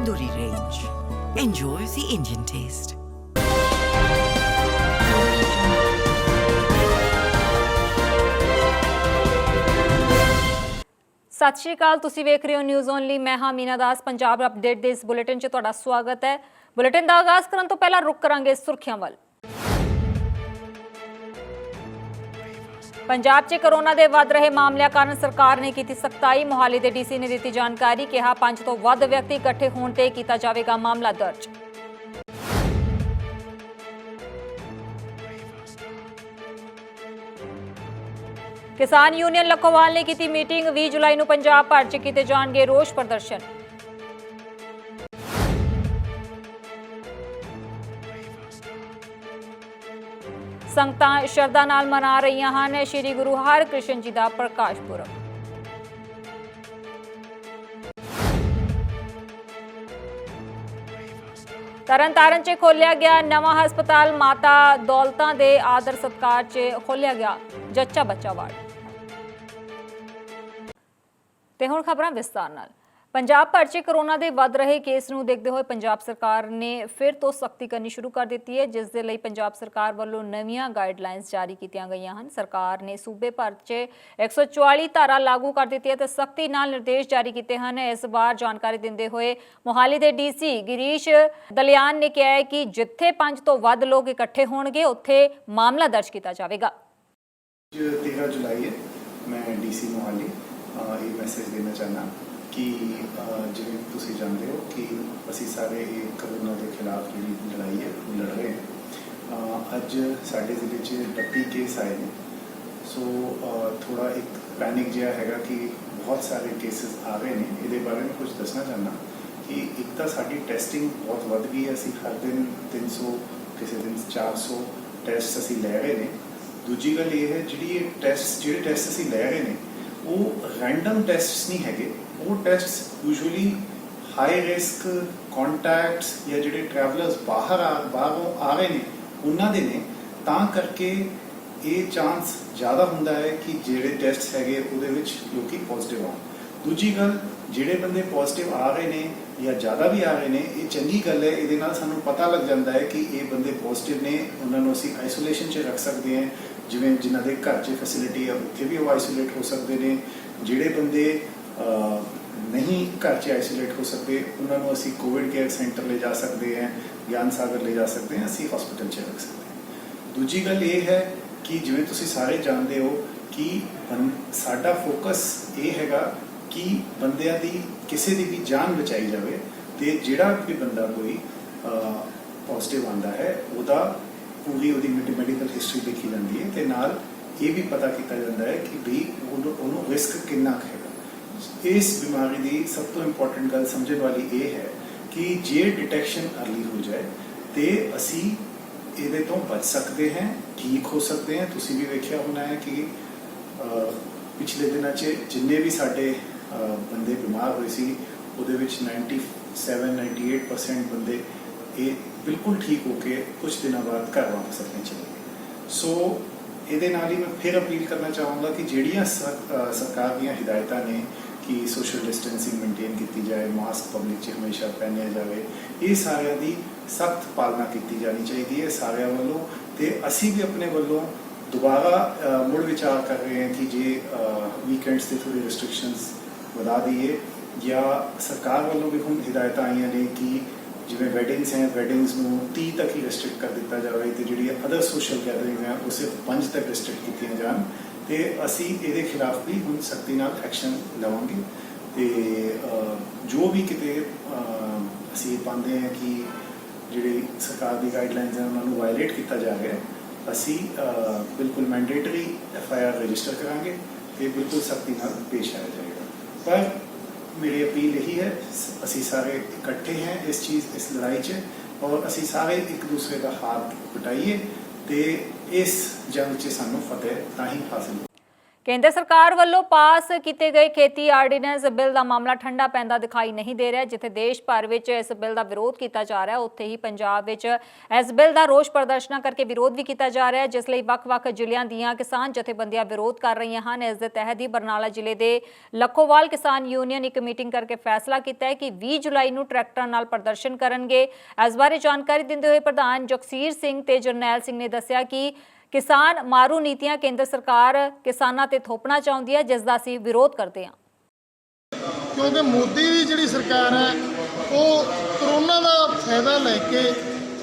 Tandoori range. Enjoy the Indian taste. ਸਤਿ ਸ਼੍ਰੀ ਅਕਾਲ, ਤੁਸੀਂ ਵੇਖ ਰਹੇ ਹੋ ਨਿਊਜ਼ ਓਨਲੀ। ਮੈਂ ਹਾਂ ਮੀਨਾ ਦਾਸ। ਪੰਜਾਬ ਅਪਡੇਟ ਦੇ ਇਸ ਬੁਲੇਟਿਨ 'ਚ ਤੁਹਾਡਾ ਸਵਾਗਤ ਹੈ। ਬੁਲੇਟਿਨ ਦਾ ਆਗਾਜ਼ ਕਰਨ ਤੋਂ ਪਹਿਲਾਂ ਰੁਕ ਕਰਾਂਗੇ ਸੁਰਖੀਆਂ ਵੱਲ। ਪੰਜਾਬ 'ਚ ਕੋਰੋਨਾ ਦੇ ਵੱਧ ਰਹੇ ਮਾਮਲਿਆਂ ਕਾਰਨ ਸਰਕਾਰ ਨੇ ਕੀਤੀ ਸਖਤਾਈ। ਮੋਹਾਲੀ ਦੇ ਡੀਸੀ ਨੇ ਦਿੱਤੀ ਜਾਣਕਾਰੀ। ਕਿਹਾ 5 ਤੋਂ ਵੱਧ ਵਿਅਕਤੀ ਇਕੱਠੇ ਹੋਣ ਤੇ ਕੀਤਾ ਜਾਵੇਗਾ ਮਾਮਲਾ ਦਰਜ। ਕਿਸਾਨ ਯੂਨੀਅਨ ਲਖੋਵਾਲ ਨੇ ਕੀਤੀ ਮੀਟਿੰਗ। 20 ਜੁਲਾਈ ਨੂੰ ਪੰਜਾਬ ਭਰ 'ਚ ਕੀਤੇ ਜਾਣਗੇ ਰੋਸ ਪ੍ਰਦਰਸ਼ਨ। ਸੰਗਤਾਂ ਸ਼ਰਧਾ ਨਾਲ ਮਨਾ ਰਹੀਆਂ ਹਨ ਸ਼੍ਰੀ ਗੁਰੂ ਹਰਕ੍ਰਿਸ਼ਨ ਜੀ ਦਾ ਪ੍ਰਕਾਸ਼ ਪੁਰਬ। ਤਰਨਤਾਰਨ 'ਚ ਖੋਲ੍ਹਿਆ ਗਿਆ ਨਵਾਂ ਹਸਪਤਾਲ। ਮਾਤਾ ਦੌਲਤਾਂ ਦੇ ਆਦਰ ਸਤਿਕਾਰ 'ਚ ਖੋਲ੍ਹਿਆ ਗਿਆ ਜੱਚਾ ਬੱਚਾ ਵਾਰਡ। ਤੇ ਹੁਣ ਖਬਰਾਂ ਵਿਸਤਾਰ ਨਾਲ। ਪੰਜਾਬ ਭਰ 'ਚ ਕੋਰੋਨਾ ਦੇ ਵੱਧ ਰਹੇ ਕੇਸ ਨੂੰ ਦੇਖਦੇ ਹੋਏ ਪੰਜਾਬ ਸਰਕਾਰ ਨੇ ਫਿਰ ਤੋਂ ਸਖਤੀ ਕਰਨੀ ਸ਼ੁਰੂ ਕਰ ਦਿੱਤੀ ਹੈ, ਜਿਸ ਦੇ ਲਈ ਪੰਜਾਬ ਸਰਕਾਰ ਵੱਲੋਂ ਨਵੀਆਂ ਗਾਈਡਲਾਈਨਸ ਜਾਰੀ ਕੀਤੀਆਂ ਗਈਆਂ ਹਨ। ਸਰਕਾਰ ਨੇ ਸੂਬੇ ਭਰ 'ਚ 144 ਧਾਰਾ ਲਾਗੂ ਕਰ ਦਿੱਤੀ ਹੈ ਤੇ ਸਖਤੀ ਨਾਲ ਨਿਰਦੇਸ਼ ਜਾਰੀ ਕੀਤੇ ਹਨ। ਇਸ ਵਾਰ ਜਾਣਕਾਰੀ ਦਿੰਦੇ ਹੋਏ ਮੋਹਾਲੀ ਦੇ ਡੀਸੀ ਗਿਰੀਸ਼ ਦਲਿਆਨ ਨੇ ਕਿਹਾ ਹੈ ਕਿ ਜਿੱਥੇ 5 ਤੋਂ ਵੱਧ ਲੋਕ ਇਕੱਠੇ ਹੋਣਗੇ ਉੱਥੇ ਮਾਮਲਾ ਦਰਜ ਕੀਤਾ ਜਾਵੇਗਾ। 13 जुलाई है, मैं डीसी मोहाली ये मैसेज देना चाहना कि जिवें तुसीं जानते हो कि असीं सारे कोरोना के खिलाफ जी लड़ाई है लड़ रहे हैं। अज साडे जिले 32 केस आए हैं। सो थोड़ा एक पैनिक जिहा हैगा कि बहुत सारे केसेस आ रहे हैं। ये बारे में कुछ दसना चाहना कि एक तो साडी टेस्टिंग बहुत वध गई है। असीं हर दिन 300 किसी दिन 400 टैसट असीं लै रहे हैं। दूजी गल ये है जिहड़े टैसट असीं लै रहे हैं वो रैंडम टैसट्स नहीं हैगे। वो टैसट्स यूजुअली हाई रिस्क कॉन्टैक्ट्स या जिहड़े ट्रैवलर्स बाहरों आ रहे हैं उन्हां दे ने, तां करके ये चांस ज़्यादा हुंदा है कि जिहड़े टैसट्स हैगे उहदे विच लोकी पॉजिटिव आउण। दूजी गल जिहड़े बंदे पॉजिटिव आ रहे हैं या ज़्यादा भी आ रहे हैं, ये चंगी गल है। इहदे नाल सानूं पता लग जाता है कि ये बंदे पॉजिटिव ने, उन्होंने असीं आइसोलेशन च रख सकते हैं। जिवें जिन्हां दे घर 'च फैसिलिटी है उत्थे भी वो आइसोलेट हो सकते हैं। जिहड़े बंदे नहीं घर 'च आइसोलेट हो सकते उन्होंने असीं कोविड केयर सेंटर ले जा सकते हैं, ज्ञान सागर ले जा सकते हैं, असीं हॉस्पिटल 'च रख सकते हैं। दूजी गल ये है कि जिवें तुसीं सारे जानते हो कि साडा फोकस ये हैगा कि बंदियां दी किसी दी भी जान बचाई जाए। तो जिहड़ा भी बंदा कोई पॉजिटिव आंदा है उहदा पूरी उहदी मैडिकल हिस्टरी देखी जाती है, तो नाल ये भी पता किया जाता है कि भी उन्होंने रिस्क कितना है। इस बीमारी की सब तो इंपॉर्टेंट गल समझने वाली ये है कि जे डिटेक्शन अर्ली हो जाए तो असी ये तो बच सकते हैं, ठीक हो सकते हैं। तुसी भी वेख्या होना है कि पिछले दिनों जिन्ने भी साडे बंदे बीमार हुए सी उहदे विच 97-98% बंदे ये बिल्कुल ठीक होके कुछ दिनों बाद घर वापस अपने चले गए। सो ये नाल ही मैं फिर अपील करना चाहूँगा कि जिहड़ियां सरकार दी हिदायतां ने कि सोशल डिस्टेंसिंग मेनटेन की जाए, मास्क पब्लिक च हमेशा पहनिया जाए, ये सारियां दी सख्त पालना की जानी चाहिए है सारियां वालों। तो असी भी अपने वालों दोबारा मुड़ विचार कर रहे हैं कि जे वीकेंड्स से थोड़ी रिस्ट्रिक्शंस बढ़ा दीए, या सरकार वालों भी हुण हिदायतां आईयां ने कि जिवें वैडिंग्स हैं वैडिंग्स नूं 30 तक ही रिस्ट्रिक्ट कर दिता जाए, तो जिहड़ी अदर सोशल गैदरिंग है वो सिर्फ 5 तक रिस्ट्रिक्ट कीतियां जान। तो असी इहदे खिलाफ भी हुण सख्ती नाल एक्शन लवांगे। तो जो भी किते असी पाते हैं कि जिहड़ी सरकार की गाइडलाइनस हैं उन्होंने वायलेट किया जा रहा है, असी बिल्कुल मैंडेटरी FIR रजिस्टर करांगे तो बिल्कुल सख्ती नाल पेश आया जाएगा। पर मेरी अपील यही है, असी सारे इकट्ठे हैं इस लड़ाई च, और असी सारे एक दूसरे का हाथ बटाइए तो इस जंग च सानू फतेह तां ही हासिल। ਕੇਂਦਰ ਸਰਕਾਰ ਵੱਲੋਂ ਪਾਸ ਕੀਤੇ ਗਏ ਖੇਤੀ ਆਰਡੀਨੈਂਸ ਬਿੱਲ ਦਾ ਮਾਮਲਾ ਠੰਡਾ ਪੈਂਦਾ ਦਿਖਾਈ ਨਹੀਂ ਦੇ ਰਿਹਾ। ਜਿੱਥੇ ਦੇਸ਼ ਭਰ ਵਿੱਚ ਇਸ ਬਿੱਲ ਦਾ ਵਿਰੋਧ ਕੀਤਾ ਜਾ ਰਿਹਾ, ਉੱਥੇ ਹੀ ਪੰਜਾਬ ਵਿੱਚ ਇਸ ਬਿੱਲ ਦਾ ਰੋਸ ਪ੍ਰਦਰਸ਼ਨਾਂ ਕਰਕੇ ਵਿਰੋਧ ਵੀ ਕੀਤਾ ਜਾ ਰਿਹਾ, ਜਿਸ ਲਈ ਵੱਖ-ਵੱਖ ਜ਼ਿਲ੍ਹਿਆਂ ਦੀਆਂ ਕਿਸਾਨ ਜਥੇਬੰਦੀਆਂ ਵਿਰੋਧ ਕਰ ਰਹੀਆਂ ਹਨ। ਇਸ ਦੇ ਤਹਿਤ ਹੀ ਬਰਨਾਲਾ ਜ਼ਿਲ੍ਹੇ ਦੇ ਲੱਖੋਵਾਲ ਕਿਸਾਨ ਯੂਨੀਅਨ ਇੱਕ ਮੀਟਿੰਗ ਕਰਕੇ ਫੈਸਲਾ ਕੀਤਾ ਹੈ ਕਿ 20 ਜੁਲਾਈ ਨੂੰ ਟਰੈਕਟਰਾਂ ਨਾਲ ਪ੍ਰਦਰਸ਼ਨ ਕਰਨਗੇ। ਇਸ ਬਾਰੇ ਜਾਣਕਾਰੀ ਦਿੰਦੇ ਹੋਏ ਪ੍ਰਧਾਨ ਜਗਸੀਰ ਸਿੰਘ ਤੇ ਜਰਨੈਲ ਸਿੰਘ ਨੇ ਦੱਸਿਆ ਕਿ ਕਿਸਾਨ ਮਾਰੂ ਨੀਤੀਆਂ ਕੇਂਦਰ ਸਰਕਾਰ ਕਿਸਾਨਾਂ ਤੇ ਥੋਪਣਾ ਚਾਹੁੰਦੀ ਹੈ, ਜਿਸ ਦਾ ਅਸੀਂ ਵਿਰੋਧ ਕਰਦੇ ਹਾਂ। ਕਿਉਂਕਿ ਮੋਦੀ ਦੀ ਜਿਹੜੀ ਸਰਕਾਰ ਹੈ ਉਹ ਕਰੋਨਾ ਦਾ ਫਾਇਦਾ ਲੈ ਕੇ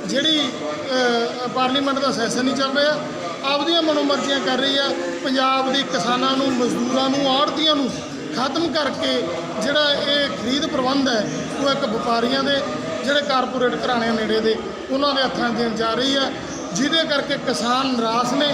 ਜਿਹੜੀ ਪਾਰਲੀਮੈਂਟ ਦਾ ਸੈਸ਼ਨ ਨਹੀਂ ਚੱਲ ਰਿਹਾ, ਆਪਦੀਆਂ ਮਨੋਮਰਜ਼ੀਆਂ ਕਰ ਰਹੀ ਆ। ਪੰਜਾਬ ਦੇ ਕਿਸਾਨਾਂ ਨੂੰ, ਮਜ਼ਦੂਰਾਂ ਨੂੰ, ਆੜ੍ਹਤੀਆਂ ਨੂੰ ਖਤਮ ਕਰਕੇ ਜਿਹੜਾ ਇਹ ਖਰੀਦ ਪ੍ਰਬੰਧ ਹੈ ਉਹ ਇੱਕ ਵਪਾਰੀਆਂ ਦੇ, ਜਿਹੜੇ ਕਾਰਪੋਰੇਟ ਘਰਾਣਿਆਂ ਨੇੜੇ ਦੇ, ਉਹਨਾਂ ਦੇ ਹੱਥਾਂ ਦੇਣ ਜਾ ਰਹੀ ਆ, ਜਿਹਦੇ ਕਰਕੇ ਕਿਸਾਨ ਨਿਰਾਸ਼ ਨੇ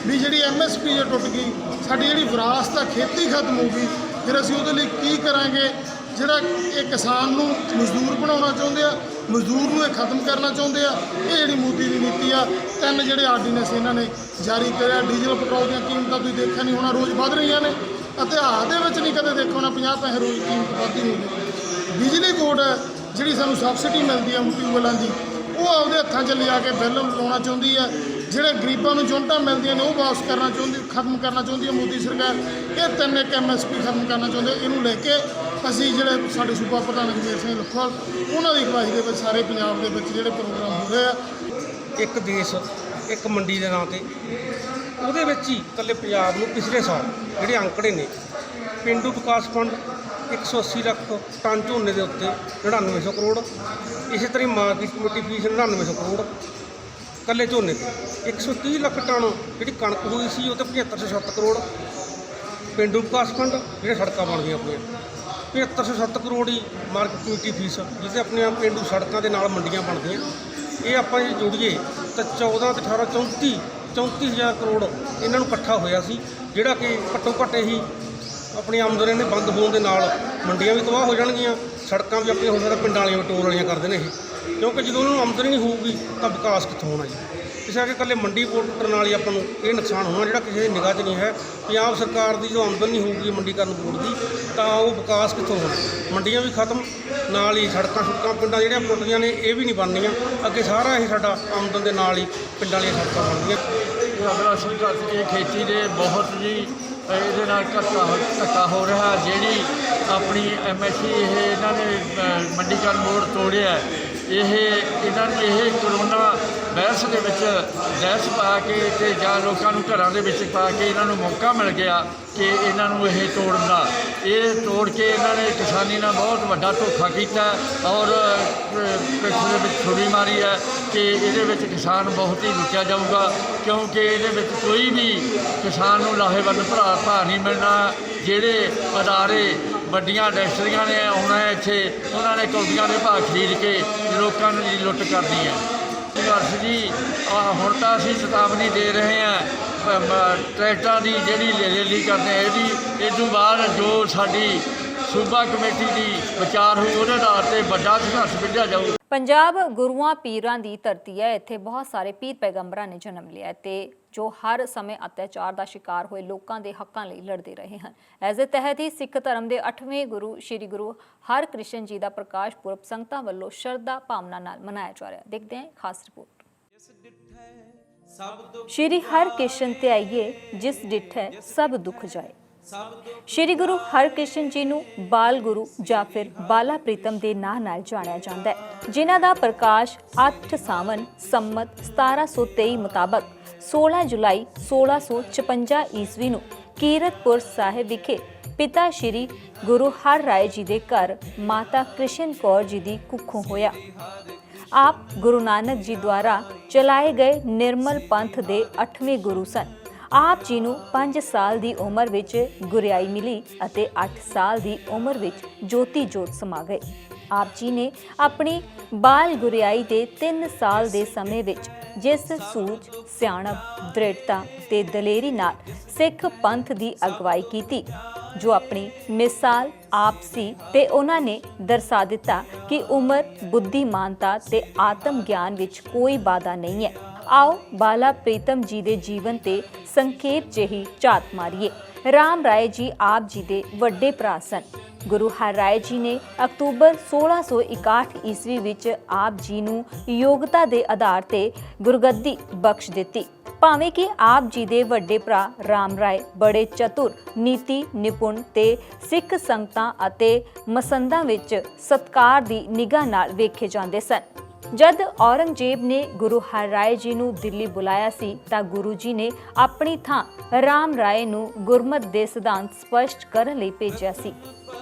ਵੀ ਜਿਹੜੀ MSP ਜੇ ਟੁੱਟ ਗਈ, ਸਾਡੀ ਜਿਹੜੀ ਵਿਰਾਸਤ ਆ ਖੇਤੀ ਖਤਮ ਹੋ ਗਈ, ਫਿਰ ਅਸੀਂ ਉਹਦੇ ਲਈ ਕੀ ਕਰਾਂਗੇ। ਜਿਹੜਾ ਇਹ ਕਿਸਾਨ ਨੂੰ ਮਜ਼ਦੂਰ ਬਣਾਉਣਾ ਚਾਹੁੰਦੇ ਆ, ਮਜ਼ਦੂਰ ਨੂੰ ਇਹ ਖਤਮ ਕਰਨਾ ਚਾਹੁੰਦੇ ਆ। ਇਹ ਜਿਹੜੀ ਮੋਦੀ ਦੀ ਨੀਤੀ ਆ, 3 ਜਿਹੜੇ ਆਰਡੀਨੈਂਸ ਇਹਨਾਂ ਨੇ ਜਾਰੀ ਕਰਿਆ। ਡੀਜ਼ਲ ਪੈਟਰੋਲ ਦੀਆਂ ਕੀਮਤਾਂ ਤੁਸੀਂ ਦੇਖਿਆ ਨਹੀਂ ਹੋਣਾ, ਰੋਜ਼ ਵੱਧ ਰਹੀਆਂ ਨੇ। ਇਤਿਹਾਸ ਦੇ ਵਿੱਚ ਨਹੀਂ ਕਦੇ ਦੇਖੋ ਨਾ 50 ਪੈਸੇ ਰੋਜ਼ ਕੀਮਤ ਵੱਧਦੀ ਹੋਵੇ। ਬਿਜਲੀ ਬੋਰਡ ਜਿਹੜੀ ਸਾਨੂੰ ਸਬਸਿਡੀ ਮਿਲਦੀ ਆ ਟਿਊਬਵੈੱਲਾਂ ਦੀ, ਉਹ ਆਪਦੇ ਹੱਥਾਂ 'ਚ ਲਿਆ ਕੇ ਬਿੱਲ ਲਾਉਣਾ ਚਾਹੁੰਦੀ ਆ। ਜਿਹੜੇ ਗਰੀਬਾਂ ਨੂੰ ਯੂਨਿਟਾਂ ਮਿਲਦੀਆਂ ਨੇ ਉਹ ਵਾਪਸ ਕਰਨਾ ਚਾਹੁੰਦੀ, ਖਤਮ ਕਰਨਾ ਚਾਹੁੰਦੀ ਹੈ ਮੋਦੀ ਸਰਕਾਰ। ਇਹ 3 ਇੱਕ MSP ਖਤਮ ਕਰਨਾ ਚਾਹੁੰਦੇ। ਇਹਨੂੰ ਲੈ ਕੇ ਅਸੀਂ ਜਿਹੜੇ ਸਾਡੇ ਸੂਬਾ ਪ੍ਰਧਾਨ ਜਗਸੀਰ ਸਿੰਘ ਲੱਖੋਵਾਲ, ਉਹਨਾਂ ਦੀ ਅਗਵਾਈ ਦੇ ਵਿੱਚ ਸਾਰੇ ਪੰਜਾਬ ਦੇ ਵਿੱਚ ਜਿਹੜੇ ਪ੍ਰੋਗਰਾਮ ਹੋ ਰਹੇ ਆ। ਇੱਕ ਦੇਸ਼ ਇੱਕ ਮੰਡੀ ਦੇ ਨਾਂ 'ਤੇ, ਉਹਦੇ ਵਿੱਚ ਹੀ ਇਕੱਲੇ ਪੰਜਾਬ ਨੂੰ ਪਿਛਲੇ ਸਾਲ ਜਿਹੜੇ ਅੰਕੜੇ ਨੇ, ਪੇਂਡੂ ਵਿਕਾਸ ਫੰਡ 180 ਲੱਖ ਟਨ ਝੋਨੇ ਦੇ ਉੱਤੇ 9900 ਕਰੋੜ, ਇਸੇ ਤਰ੍ਹਾਂ ਮਾਰਕੀਟ ਕਮੇਟੀ ਫੀਸ 9900 ਕਰੋੜ ਇਕੱਲੇ ਝੋਨੇ 'ਤੇ, 130 ਲੱਖ ਟਨ ਜਿਹੜੀ ਕਣਕ ਹੋਈ ਸੀ ਉਹ 'ਤੇ 7507 ਕਰੋੜ। ਪੇਂਡੂ ਵਿਕਾਸ ਫੰਡ ਜਿਹੜੇ ਸੜਕਾਂ ਬਣਦੀਆਂ ਆਪਣੀਆਂ 7507 ਕਰੋੜ ਹੀ ਮਾਰਕੀਟ ਕਮੇਟੀ ਫੀਸ, ਜਿਹਦੇ ਆਪਣੀਆਂ ਪੇਂਡੂ ਸੜਕਾਂ ਦੇ ਨਾਲ ਮੰਡੀਆਂ ਬਣਦੀਆਂ। ਇਹ ਆਪਾਂ ਜੇ ਜੋੜੀਏ ਤਾਂ 14 ਤੇ 18 34,000 ਕਰੋੜ ਇਹਨਾਂ ਨੂੰ ਇਕੱਠਾ ਹੋਇਆ ਸੀ, ਜਿਹੜਾ ਕਿ ਘੱਟੋ ਘੱਟ ਹੀ ਆਪਣੀ ਆਮਦਨੀ ਦੇ ਬੰਦ ਹੋਣ ਦੇ ਨਾਲ ਮੰਡੀਆਂ ਵੀ ਤਬਾਹ ਹੋ ਜਾਣਗੀਆਂ, ਸੜਕਾਂ ਵੀ ਆਪਣੀਆਂ ਹੋ ਸਕਦਾ ਪਿੰਡਾਂ ਵਾਲੀਆਂ ਟੋਲ ਵਾਲੀਆਂ ਕਰਦੇ ਨੇ ਇਹ, ਕਿਉਂਕਿ ਜਦੋਂ ਉਹਨਾਂ ਨੂੰ ਆਮਦਨੀ ਨਹੀਂ ਹੋਊਗੀ ਤਾਂ ਵਿਕਾਸ ਕਿੱਥੋਂ ਹੋਣਾ ਜੀ। ਇਸ ਕਰਕੇ ਇਕੱਲੇ ਮੰਡੀ ਬੋਰਡ ਟੁੱਟਣ ਨਾਲ ਹੀ ਆਪਾਂ ਨੂੰ ਇਹ ਨੁਕਸਾਨ ਹੋਣਾ, ਜਿਹੜਾ ਕਿਸੇ ਦੀ ਨਿਗਾਹ 'ਚ ਨਹੀਂ ਹੈ। ਪੰਜਾਬ ਸਰਕਾਰ ਦੀ ਜੋ ਆਮਦਨ ਨਹੀਂ ਹੋਊਗੀ ਮੰਡੀਕਰਨ ਬੋਰਡ ਦੀ, ਤਾਂ ਉਹ ਵਿਕਾਸ ਕਿੱਥੋਂ ਹੋਣਾ। ਮੰਡੀਆਂ ਵੀ ਖਤਮ, ਨਾਲ ਹੀ ਸੜਕਾਂ ਪਿੰਡਾਂ ਜਿਹੜੀਆਂ ਟੁੱਟਦੀਆਂ ਨੇ ਇਹ ਵੀ ਨਹੀਂ ਬਣਨੀਆਂ। ਅੱਗੇ ਸਾਰਾ ਇਹ ਸਾਡਾ ਆਮਦਨ ਦੇ ਨਾਲ ਹੀ ਪਿੰਡਾਂ ਵਾਲੀਆਂ ਸੜਕਾਂ ਬਣਦੀਆਂ। ਅਗਲਾ ਸੰਘਰਸ਼ ਕੇ ਖੇਤੀ ਦੇ ਬਹੁਤ ਜੀ ਇਹਦੇ ਨਾਲ ਧੱਕਾ ਹੋ ਰਿਹਾ। ਜਿਹੜੀ ਆਪਣੀ MSP ਇਹ ਇਹਨਾਂ ਨੇ ਮੰਡੀਕਰਨ ਬੋਰਡ ਤੋੜਿਆ, ਇਹਨਾਂ ਨੇ ਇਹ ਕਰੋਨਾ ਵਾਇਰਸ ਦੇ ਵਿੱਚ ਦਹਿਸ਼ਤ ਪਾ ਕੇ ਤੇ ਜਾਂ ਲੋਕਾਂ ਨੂੰ ਘਰਾਂ ਦੇ ਵਿੱਚ ਪਾ ਕੇ ਇਹਨਾਂ ਨੂੰ ਮੌਕਾ ਮਿਲ ਗਿਆ ਕਿ ਇਹਨਾਂ ਨੂੰ ਇਹ ਤੋੜਨ ਦਾ। ਇਹ ਤੋੜ ਕੇ ਇਹਨਾਂ ਨੇ ਕਿਸਾਨੀ ਨਾਲ ਬਹੁਤ ਵੱਡਾ ਧੋਖਾ ਕੀਤਾ ਔਰ ਪਿੱਛ ਦੇ ਵਿੱਚ ਛੁਰੀ ਮਾਰੀ ਹੈ ਕਿ ਇਹਦੇ ਵਿੱਚ ਕਿਸਾਨ ਬਹੁਤ ਹੀ ਲੁੱਟਿਆ ਜਾਊਗਾ, ਕਿਉਂਕਿ ਇਹਦੇ ਵਿੱਚ ਕੋਈ ਵੀ ਕਿਸਾਨ ਨੂੰ ਲਾਹੇਵੰਦ ਭਾਅ ਨਹੀਂ ਮਿਲਣਾ। ਜਿਹੜੇ ਅਦਾਰੇ ਵੱਡੀਆਂ ਇੰਡਸਟਰੀਆਂ ਨੇ ਆਉਣਾ ਇੱਥੇ, ਉਹਨਾਂ ਨੇ ਕੌਡੀਆਂ ਦੇ ਭਾਅ ਖਰੀਦ ਕੇ ਲੋਕਾਂ ਨੂੰ ਜੀ ਲੁੱਟ ਕਰਨੀ ਹੈ। ਸੰਘਰਸ਼ ਜੀ ਹੁਣ ਤਾਂ ਅਸੀਂ ਚੇਤਾਵਨੀ ਦੇ ਰਹੇ ਹਾਂ ਟਰੈਕਟਰਾਂ ਦੀ ਜਿਹੜੀ ਰੈਲੀ ਕਰਦੇ ਇਹਦੀ, ਇਸ ਤੋਂ ਬਾਅਦ ਜੋ ਸਾਡੀ ਸੂਬਾ ਕਮੇਟੀ ਦੀ ਵਿਚਾਰ ਹੋਊ ਉਹਦੇ ਆਧਾਰ 'ਤੇ ਵੱਡਾ ਸੰਘਰਸ਼ ਵਿੱਢਿਆ ਜਾਊ। ਪੰਜਾਬ ਗੁਰੂਆਂ ਪੀਰਾਂ ਦੀ ਧਰਤੀ ਹੈ। ਇੱਥੇ ਬਹੁਤ ਸਾਰੇ ਪੀਰ ਪੈਗੰਬਰਾਂ ਨੇ ਜਨਮ ਲਿਆ ਤੇ ਜੋ ਹਰ ਸਮੇਂ ਅਤਿਆਚਾਰ ਦਾ ਸ਼ਿਕਾਰ ਹੋਏ ਲੋਕਾਂ ਦੇ ਹੱਕਾਂ ਲਈ ਲੜਦੇ ਰਹੇ ਹਨ। ਇਸ ਦੇ ਤਹਿਤ ਹੀ ਸਿੱਖ ਧਰਮ ਦੇ 8ਵੇਂ ਗੁਰੂ ਸ਼੍ਰੀ ਗੁਰੂ ਹਰਕ੍ਰਿਸ਼ਨ ਜੀ ਦਾ ਪ੍ਰਕਾਸ਼ ਪੁਰਬ ਸੰਗਤਾਂ ਵੱਲੋਂ ਸ਼ਰਧਾ ਭਾਵਨਾ ਨਾਲ ਮਨਾਇਆ ਜਾ ਰਿਹਾ। ਦੇਖਦੇ ਹਾਂ ਖਾਸ ਰਿਪੋਰਟ। ਸ਼੍ਰੀ ਹਰਕ੍ਰਿਸ਼ਨ ਤੇ ਆਈਏ, ਜਿਸ ਡਿਠੈ ਸਭ ਦੁੱਖ ਜਾਏ। ਸ਼੍ਰੀ ਗੁਰੂ ਹਰਕ੍ਰਿਸ਼ਨ ਜੀ ਨੂੰ ਬਾਲ ਗੁਰੂ ਜਾਂ ਫਿਰ ਬਾਲਾ ਪ੍ਰੀਤਮ ਦੇ ਨਾਂ ਨਾਲ ਜਾਣਿਆ ਜਾਂਦਾ ਹੈ, ਜਿਨ੍ਹਾਂ ਦਾ ਪ੍ਰਕਾਸ਼ 8 ਸਾਵਨ ਸੰਮਤ 1723 ਮੁਤਾਬਕ 16 ਜੁਲਾਈ 1656 ਈਸਵੀ ਨੂੰ ਕੀਰਤਪੁਰ ਸਾਹਿਬ ਵਿਖੇ ਪਿਤਾ ਸ਼੍ਰੀ ਗੁਰੂ ਹਰ ਰਾਏ ਜੀ ਦੇ ਘਰ ਮਾਤਾ ਕ੍ਰਿਸ਼ਨ ਕੌਰ ਜੀ ਦੀ ਕੁੱਖੋਂ ਹੋਇਆ। ਆਪ ਗੁਰੂ ਨਾਨਕ ਜੀ ਦੁਆਰਾ ਚਲਾਏ ਗਏ ਨਿਰਮਲ ਪੰਥ ਦੇ 8ਵੇਂ ਗੁਰੂ ਸਨ। ਆਪ ਜੀ ਨੂੰ 5 ਸਾਲ ਦੀ ਉਮਰ ਵਿੱਚ ਗੁਰਿਆਈ ਮਿਲੀ ਅਤੇ 8 ਸਾਲ ਦੀ ਉਮਰ ਵਿੱਚ ਜੋਤੀ ਜੋਤ ਸਮਾ ਗਏ। ਆਪ ਜੀ ਨੇ ਆਪਣੀ ਬਾਲ ਗੁਰਿਆਈ ਦੇ 3 ਸਾਲ ਦੇ ਸਮੇਂ ਵਿੱਚ ਜਿਸ ਸੂਝ, ਸਿਆਣਪ, ਦ੍ਰਿੜਤਾ ਤੇ ਦਲੇਰੀ ਨਾਲ ਸਿੱਖ ਪੰਥ ਦੀ ਅਗਵਾਈ ਕੀਤੀ, ਜੋ ਆਪਣੀ ਮਿਸਾਲ ਆਪ ਸੀ, ਤੇ ਉਹਨਾਂ ਨੇ ਦਰਸਾ ਦਿੱਤਾ ਕਿ ਉਮਰ, ਬੁੱਧੀਮਾਨਤਾ ਤੇ ਆਤਮ ਗਿਆਨ ਵਿੱਚ ਕੋਈ ਬਾਧਾ ਨਹੀਂ ਹੈ। ਆਓ ਬਾਲਾ ਪ੍ਰੀਤਮ ਜੀ ਦੇ ਜੀਵਨ ਤੇ ਸੰਖੇਪ ਜਿਹੀ ਝਾਤ ਮਾਰੀਏ। ਰਾਮ ਰਾਏ ਜੀ ਆਪ ਜੀ ਦੇ ਵੱਡੇ ਭਰਾ ਸਨ। ਗੁਰੂ ਹਰ ਰਾਏ ਜੀ ਨੇ ਅਕਤੂਬਰ 1661 ਈਸਵੀ ਵਿੱਚ ਆਪ ਜੀ ਨੂੰ ਯੋਗਤਾ ਦੇ ਆਧਾਰ ਤੇ ਗੁਰਗੱਦੀ ਬਖਸ਼ ਦਿੱਤੀ। ਭਾਵੇਂ ਕਿ ਆਪ ਜੀ ਦੇ ਵੱਡੇ ਭਰਾ ਰਾਮ ਰਾਏ ਬੜੇ ਚਤੁਰ, ਨੀਤੀ ਨਿਪੁੰਨ ਤੇ ਸਿੱਖ ਸੰਗਤਾਂ ਅਤੇ ਮਸੰਦਾਂ ਵਿੱਚ ਸਤਕਾਰ ਦੀ ਨਿਗਾਹ ਨਾਲ ਵੇਖੇ ਜਾਂਦੇ ਸਨ। ਜਦ ਔਰੰਗਜ਼ੇਬ ਨੇ ਗੁਰੂ ਹਰ ਰਾਏ ਜੀ ਨੂੰ ਦਿੱਲੀ ਬੁਲਾਇਆ ਸੀ ਤਾਂ ਗੁਰੂ ਜੀ ਨੇ ਆਪਣੀ ਥਾਂ ਰਾਮ ਰਾਏ ਨੂੰ ਗੁਰਮਤਿ ਦੇ ਸਿਧਾਂਤ ਸਪਸ਼ਟ ਕਰਨ ਲਈ ਭੇਜਿਆ ਸੀ।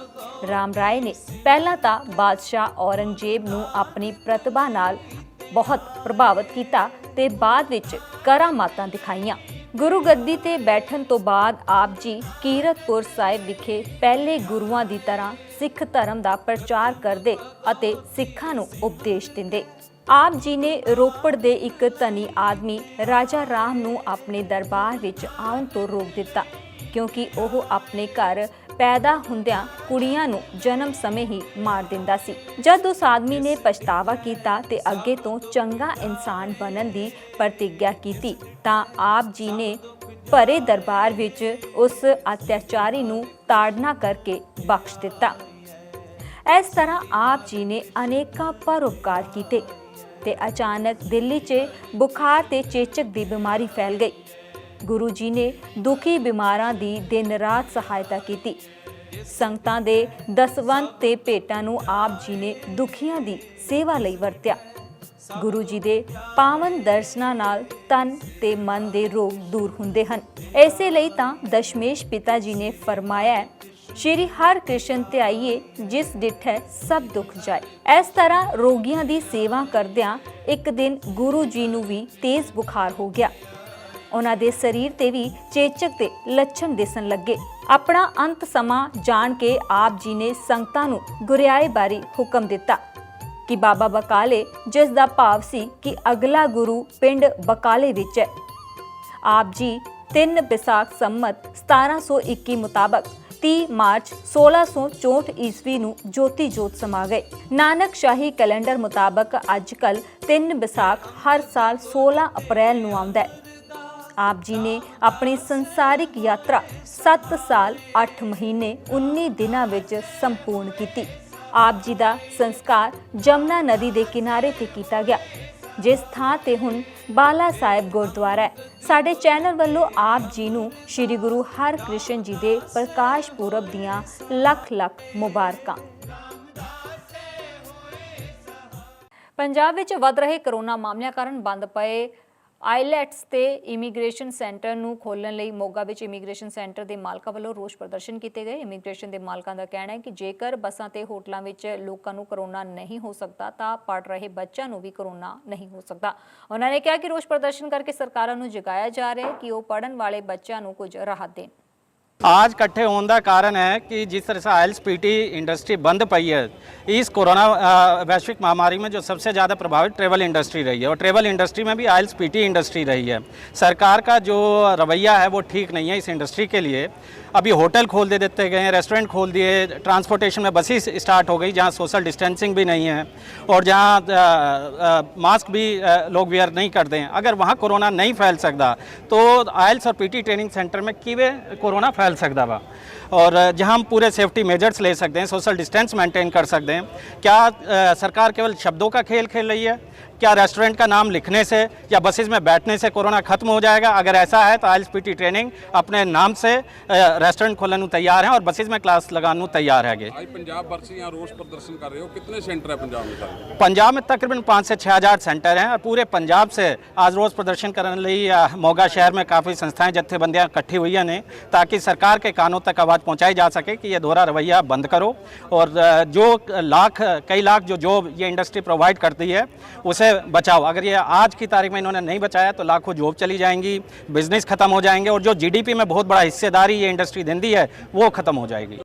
ਰਾਮ ਰਾਏ ਨੇ ਪਹਿਲਾਂ ਤਾਂ ਬਾਦਸ਼ਾਹ ਔਰੰਗਜ਼ੇਬ ਨੂੰ ਆਪਣੀ ਪ੍ਰਤਿਭਾ ਨਾਲ ਬਹੁਤ ਪ੍ਰਭਾਵਿਤ ਕੀਤਾ ਤੇ ਬਾਅਦ ਵਿੱਚ ਕਰਾਮਾਤਾਂ ਦਿਖਾਈਆਂ। ਗੁਰੂ ਗੱਦੀ ਤੇ ਬੈਠਣ ਤੋਂ ਬਾਅਦ ਆਪ ਜੀ ਕੀਰਤਪੁਰ ਸਾਹਿਬ ਵਿਖੇ ਪਹਿਲੇ ਗੁਰੂਆਂ ਦੀ ਤਰ੍ਹਾਂ ਸਿੱਖ ਧਰਮ ਦਾ ਪ੍ਰਚਾਰ ਕਰਦੇ ਅਤੇ ਸਿੱਖਾਂ ਨੂੰ ਉਪਦੇਸ਼ ਦਿੰਦੇ। ਆਪ ਜੀ ਨੇ ਰੋਪੜ ਦੇ ਇੱਕ ਧਨੀ ਆਦਮੀ ਰਾਜਾ ਰਾਮ ਨੂੰ ਆਪਣੇ ਦਰਬਾਰ ਵਿੱਚ ਆਉਣ ਤੋਂ ਰੋਕ ਦਿੱਤਾ, ਕਿਉਂਕਿ ਉਹ ਆਪਣੇ ਘਰ ਪੈਦਾ ਹੁੰਦਿਆਂ ਕੁੜੀਆਂ ਨੂੰ ਜਨਮ ਸਮੇਂ ਹੀ ਮਾਰ ਦਿੰਦਾ ਸੀ। ਜਦ ਉਸ ਆਦਮੀ ਨੇ ਪਛਤਾਵਾ ਕੀਤਾ ਤੇ ਅੱਗੇ ਤੋਂ ਚੰਗਾ ਇਨਸਾਨ ਬਣਨ ਦੀ ਪ੍ਰਤਿੱਗਿਆ ਕੀਤੀ ਤਾਂ ਆਪ ਜੀ ਨੇ ਭਰੇ ਦਰਬਾਰ ਵਿੱਚ ਉਸ ਅਤਿਆਚਾਰੀ ਨੂੰ ਤਾੜਨਾ ਕਰਕੇ ਬਖਸ਼ ਦਿੱਤਾ। ਇਸ ਤਰ੍ਹਾਂ ਆਪ ਜੀ ਨੇ ਅਨੇਕਾਂ ਪਰਉਪਕਾਰ ਕੀਤੇ ਤੇ ਅਚਾਨਕ ਦਿੱਲੀ 'ਚ ਬੁਖਾਰ ਤੇ ਚੇਚਕ ਦੀ ਬਿਮਾਰੀ ਫੈਲ ਗਈ। ਗੁਰੂ ਜੀ ਨੇ ਦੁਖੀ ਬਿਮਾਰਾਂ ਦੀ ਦਿਨ ਰਾਤ ਸਹਾਇਤਾ ਕੀਤੀ। ਸੰਗਤਾਂ ਦੇ ਦਸਵੰਧ ਤੇ ਭੇਟਾਂ ਨੂੰ ਆਪ ਜੀ ਨੇ ਦੁਖੀਆਂ ਦੀ ਸੇਵਾ ਲਈ ਵਰਤਿਆ। ਗੁਰੂ ਜੀ ਦੇ ਪਾਵਨ ਦਰਸ਼ਨਾਂ ਨਾਲ ਤਨ ਤੇ ਮਨ ਦੇ ਰੋਗ ਦੂਰ ਹੁੰਦੇ ਹਨ। ਇਸੇ ਲਈ ਤਾਂ ਦਸ਼ਮੇਸ਼ ਪਿਤਾ ਜੀ ਨੇ ਫਰਮਾਇਆ, ਸ਼੍ਰੀ ਹਰਿ ਕ੍ਰਿਸ਼ਨ ਧਿਆਈਏ ਜਿਸ ਡਿਠੈ ਸਭ ਦੁੱਖ ਜਾਏ। ਇਸ ਤਰ੍ਹਾਂ ਰੋਗੀਆਂ ਦੀ ਸੇਵਾ ਕਰਦਿਆਂ ਇੱਕ ਦਿਨ ਗੁਰੂ ਜੀ ਨੂੰ ਵੀ ਤੇਜ਼ ਬੁਖਾਰ ਹੋ ਗਿਆ। ਉਹਨਾਂ ਦੇ ਸਰੀਰ ਤੇ ਵੀ ਚੇਚਕ ਦੇ ਲੱਛਣ ਦਿਸਣ ਲੱਗੇ। ਆਪਣਾ ਅੰਤ ਸਮਾਂ ਜਾਣ ਕੇ ਆਪ ਜੀ ਨੇ ਸੰਗਤਾਂ ਨੂੰ ਗੁਰਿਆਏ ਬਾਰੇ ਹੁਕਮ ਦਿੱਤਾ ਕਿ ਬਾਬਾ ਬਕਾਲੇ, ਜਿਸ ਦਾ ਭਾਵ ਸੀ ਕਿ ਅਗਲਾ ਗੁਰੂ ਪਿੰਡ ਬਕਾਲੇ ਵਿੱਚ ਹੈ। ਆਪ ਜੀ 3 ਵਿਸਾਖ ਸੰਮਤ 1721 ਮੁਤਾਬਕ 30 ਮਾਰਚ 1664 ਈਸਵੀ ਨੂੰ ਜੋਤੀ ਜੋਤ ਸਮਾ ਗਏ। ਨਾਨਕ ਸ਼ਾਹੀ ਕੈਲੰਡਰ ਮੁਤਾਬਕ ਅੱਜ ਕੱਲ 3 ਵਿਸਾਖ ਹਰ ਸਾਲ 16 ਅਪ੍ਰੈਲ ਨੂੰ ਆਉਂਦਾ ਹੈ। ਆਪ ਜੀ ਨੇ ਆਪਣੀ ਸੰਸਾਰਿਕ ਯਾਤਰਾ 7 ਸਾਲ 8 ਮਹੀਨੇ 19 ਦਿਨਾਂ ਵਿੱਚ ਸੰਪੂਰਨ ਕੀਤੀ। ਆਪ ਜੀ ਦਾ ਸੰਸਕਾਰ ਜਮਨਾ ਨਦੀ ਦੇ ਕਿਨਾਰੇ ਤੇ ਕੀਤਾ ਗਿਆ, ਜਿਸ ਥਾਂ ਤੇ ਹੁਣ ਬਾਲਾ ਸਾਹਿਬ ਗੁਰਦੁਆਰਾ ਹੈ। ਸਾਡੇ ਚੈਨਲ ਵੱਲੋਂ ਆਪ ਜੀ ਨੂੰ ਸ੍ਰੀ ਗੁਰੂ ਹਰਿਕ੍ਰਿਸ਼ਨ ਜੀ ਦੇ ਪ੍ਰਕਾਸ਼ ਪੁਰਬ ਦੀਆਂ ਲੱਖ ਲੱਖ ਮੁਬਾਰਕਾਂ। ਪੰਜਾਬ ਵਿੱਚ ਵੱਧ ਰਹੇ ਕਰੋਨਾ ਮਾਮਲਿਆਂ ਕਾਰਨ ਬੰਦ ਪਏ ਆਈਲੈਟਸ ਤੇ ਇਮੀਗ੍ਰੇਸ਼ਨ ਸੈਂਟਰ ਨੂੰ ਖੋਲ੍ਹਣ ਲਈ ਮੋਗਾ ਵਿੱਚ ਇਮੀਗ੍ਰੇਸ਼ਨ ਸੈਂਟਰ ਦੇ ਮਾਲਕਾਂ ਵੱਲੋਂ ਰੋਸ ਪ੍ਰਦਰਸ਼ਨ ਕੀਤੇ ਗਏ। ਇਮੀਗ੍ਰੇਸ਼ਨ ਦੇ ਮਾਲਕਾਂ ਦਾ ਕਹਿਣਾ ਹੈ ਕਿ ਜੇਕਰ ਬੱਸਾਂ ਤੇ ਹੋਟਲਾਂ ਵਿੱਚ ਲੋਕਾਂ ਨੂੰ ਕਰੋਨਾ ਨਹੀਂ ਹੋ ਸਕਦਾ ਤਾਂ ਪੜ ਰਹੇ ਬੱਚਿਆਂ ਨੂੰ ਵੀ ਕਰੋਨਾ ਨਹੀਂ ਹੋ ਸਕਦਾ। ਉਹਨਾਂ ਨੇ ਕਿਹਾ ਕਿ ਰੋਸ ਪ੍ਰਦਰਸ਼ਨ ਕਰਕੇ ਸਰਕਾਰਾਂ ਨੂੰ ਜਗਾਇਆ ਜਾ ਰਿਹਾ ਹੈ ਕਿ ਉਹ ਪੜ੍ਹਨ ਵਾਲੇ ਬੱਚਿਆਂ ਨੂੰ ਕੁਝ ਰਾਹਤ ਦੇਣ। आज इकट्ठे होने का कारण है कि जिस तरह से आइल्स पीटी इंडस्ट्री बंद पई है, इस कोरोना वैश्विक महामारी में जो सबसे ज़्यादा प्रभावित ट्रेवल इंडस्ट्री रही है और ट्रेवल इंडस्ट्री में भी आइल्स पीटी इंडस्ट्री रही है। सरकार का जो रवैया है वो ठीक नहीं है इस इंडस्ट्री के लिए। अभी होटल खोल देते गए हैं, रेस्टोरेंट खोल दिए, ट्रांसपोर्टेशन में बसेस स्टार्ट हो गई जहाँ सोशल डिस्टेंसिंग भी नहीं है और जहाँ मास्क भी लोग वेयर नहीं करते हैं। अगर वहाँ कोरोना नहीं फैल सकता तो आइल्स और पीटी ट्रेनिंग सेंटर में किवें कोरोना फैल सकता वा। और जहाँ हम पूरे सेफ्टी मेजर्स ले सकते हैं, सोशल डिस्टेंस मेंटेन कर सकते हैं, क्या सरकार केवल शब्दों का खेल खेल रही है? क्या रेस्टोरेंट का नाम लिखने से या बसेस में बैठने से कोरोना खत्म हो जाएगा? अगर ऐसा है तो आइल्स पीटी ट्रेनिंग अपने नाम से रेस्टोरेंट खोलने को तैयार हैं और बसेस में क्लास लगाने को तैयार है। आज पंजाब भर से यहाँ रोष प्रदर्शन कर रहे हो, कितने सेंटर है पंजाब में सारे? पंजाब में तकरीबन 5 से 6 हज़ार सेंटर हैं और पूरे पंजाब से आज रोज़ प्रदर्शन करने लिए मोगा शहर में काफ़ी संस्थाएं जत्थेबंदियां इकट्ठी हुई हैं ताकि सरकार के कानों तक आवाज़ पहुंचाई जा सके कि ये दोहरा रवैया बंद करो और जो कई लाख जो जॉब ये इंडस्ट्री प्रोवाइड करती है उसे बचाओ। अगर ये आज की तारीख में इन्होंने नहीं बचाया तो लाखों जॉब चली जाएंगी, बिजनेस खत्म हो जाएंगे और जो जीडीपी में बहुत बड़ा हिस्सेदारी ये इंडस्ट्री देती है वो खत्म हो जाएगी।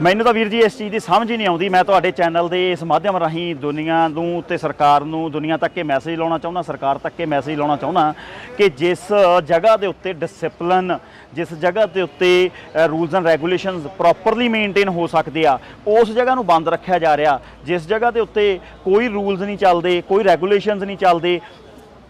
ਮੈਨੂੰ ਤਾਂ ਵੀਰ ਜੀ ਇਸ ਚੀਜ਼ ਦੀ ਸਮਝ ਹੀ ਨਹੀਂ ਆਉਂਦੀ। ਮੈਂ ਤੁਹਾਡੇ ਚੈਨਲ ਦੇ ਇਸ ਮਾਧਿਅਮ ਰਾਹੀਂ ਦੁਨੀਆ ਨੂੰ ਤੇ ਸਰਕਾਰ ਨੂੰ ਦੁਨੀਆ ਤੱਕ ਇਹ ਮੈਸੇਜ ਲਾਉਣਾ ਚਾਹੁੰਦਾ, ਸਰਕਾਰ ਤੱਕ ਇਹ ਮੈਸੇਜ ਲਾਉਣਾ ਚਾਹੁੰਦਾ ਕਿ ਜਿਸ ਜਗ੍ਹਾ ਦੇ ਉੱਤੇ ਡਿਸਪਲਿਨ, ਜਿਸ ਜਗ੍ਹਾ ਦੇ ਉੱਤੇ rules and regulations properly maintain ਹੋ ਸਕਦੇ ਆ ਉਸ ਜਗ੍ਹਾ ਨੂੰ ਬੰਦ ਰੱਖਿਆ ਜਾ ਰਿਹਾ। ਜਿਸ ਜਗ੍ਹਾ ਦੇ ਉੱਤੇ ਕੋਈ ਰੂਲਸ ਨਹੀਂ ਚੱਲਦੇ, ਕੋਈ ਰੈਗੂਲੇਸ਼ਨਸ ਨਹੀਂ ਚੱਲਦੇ,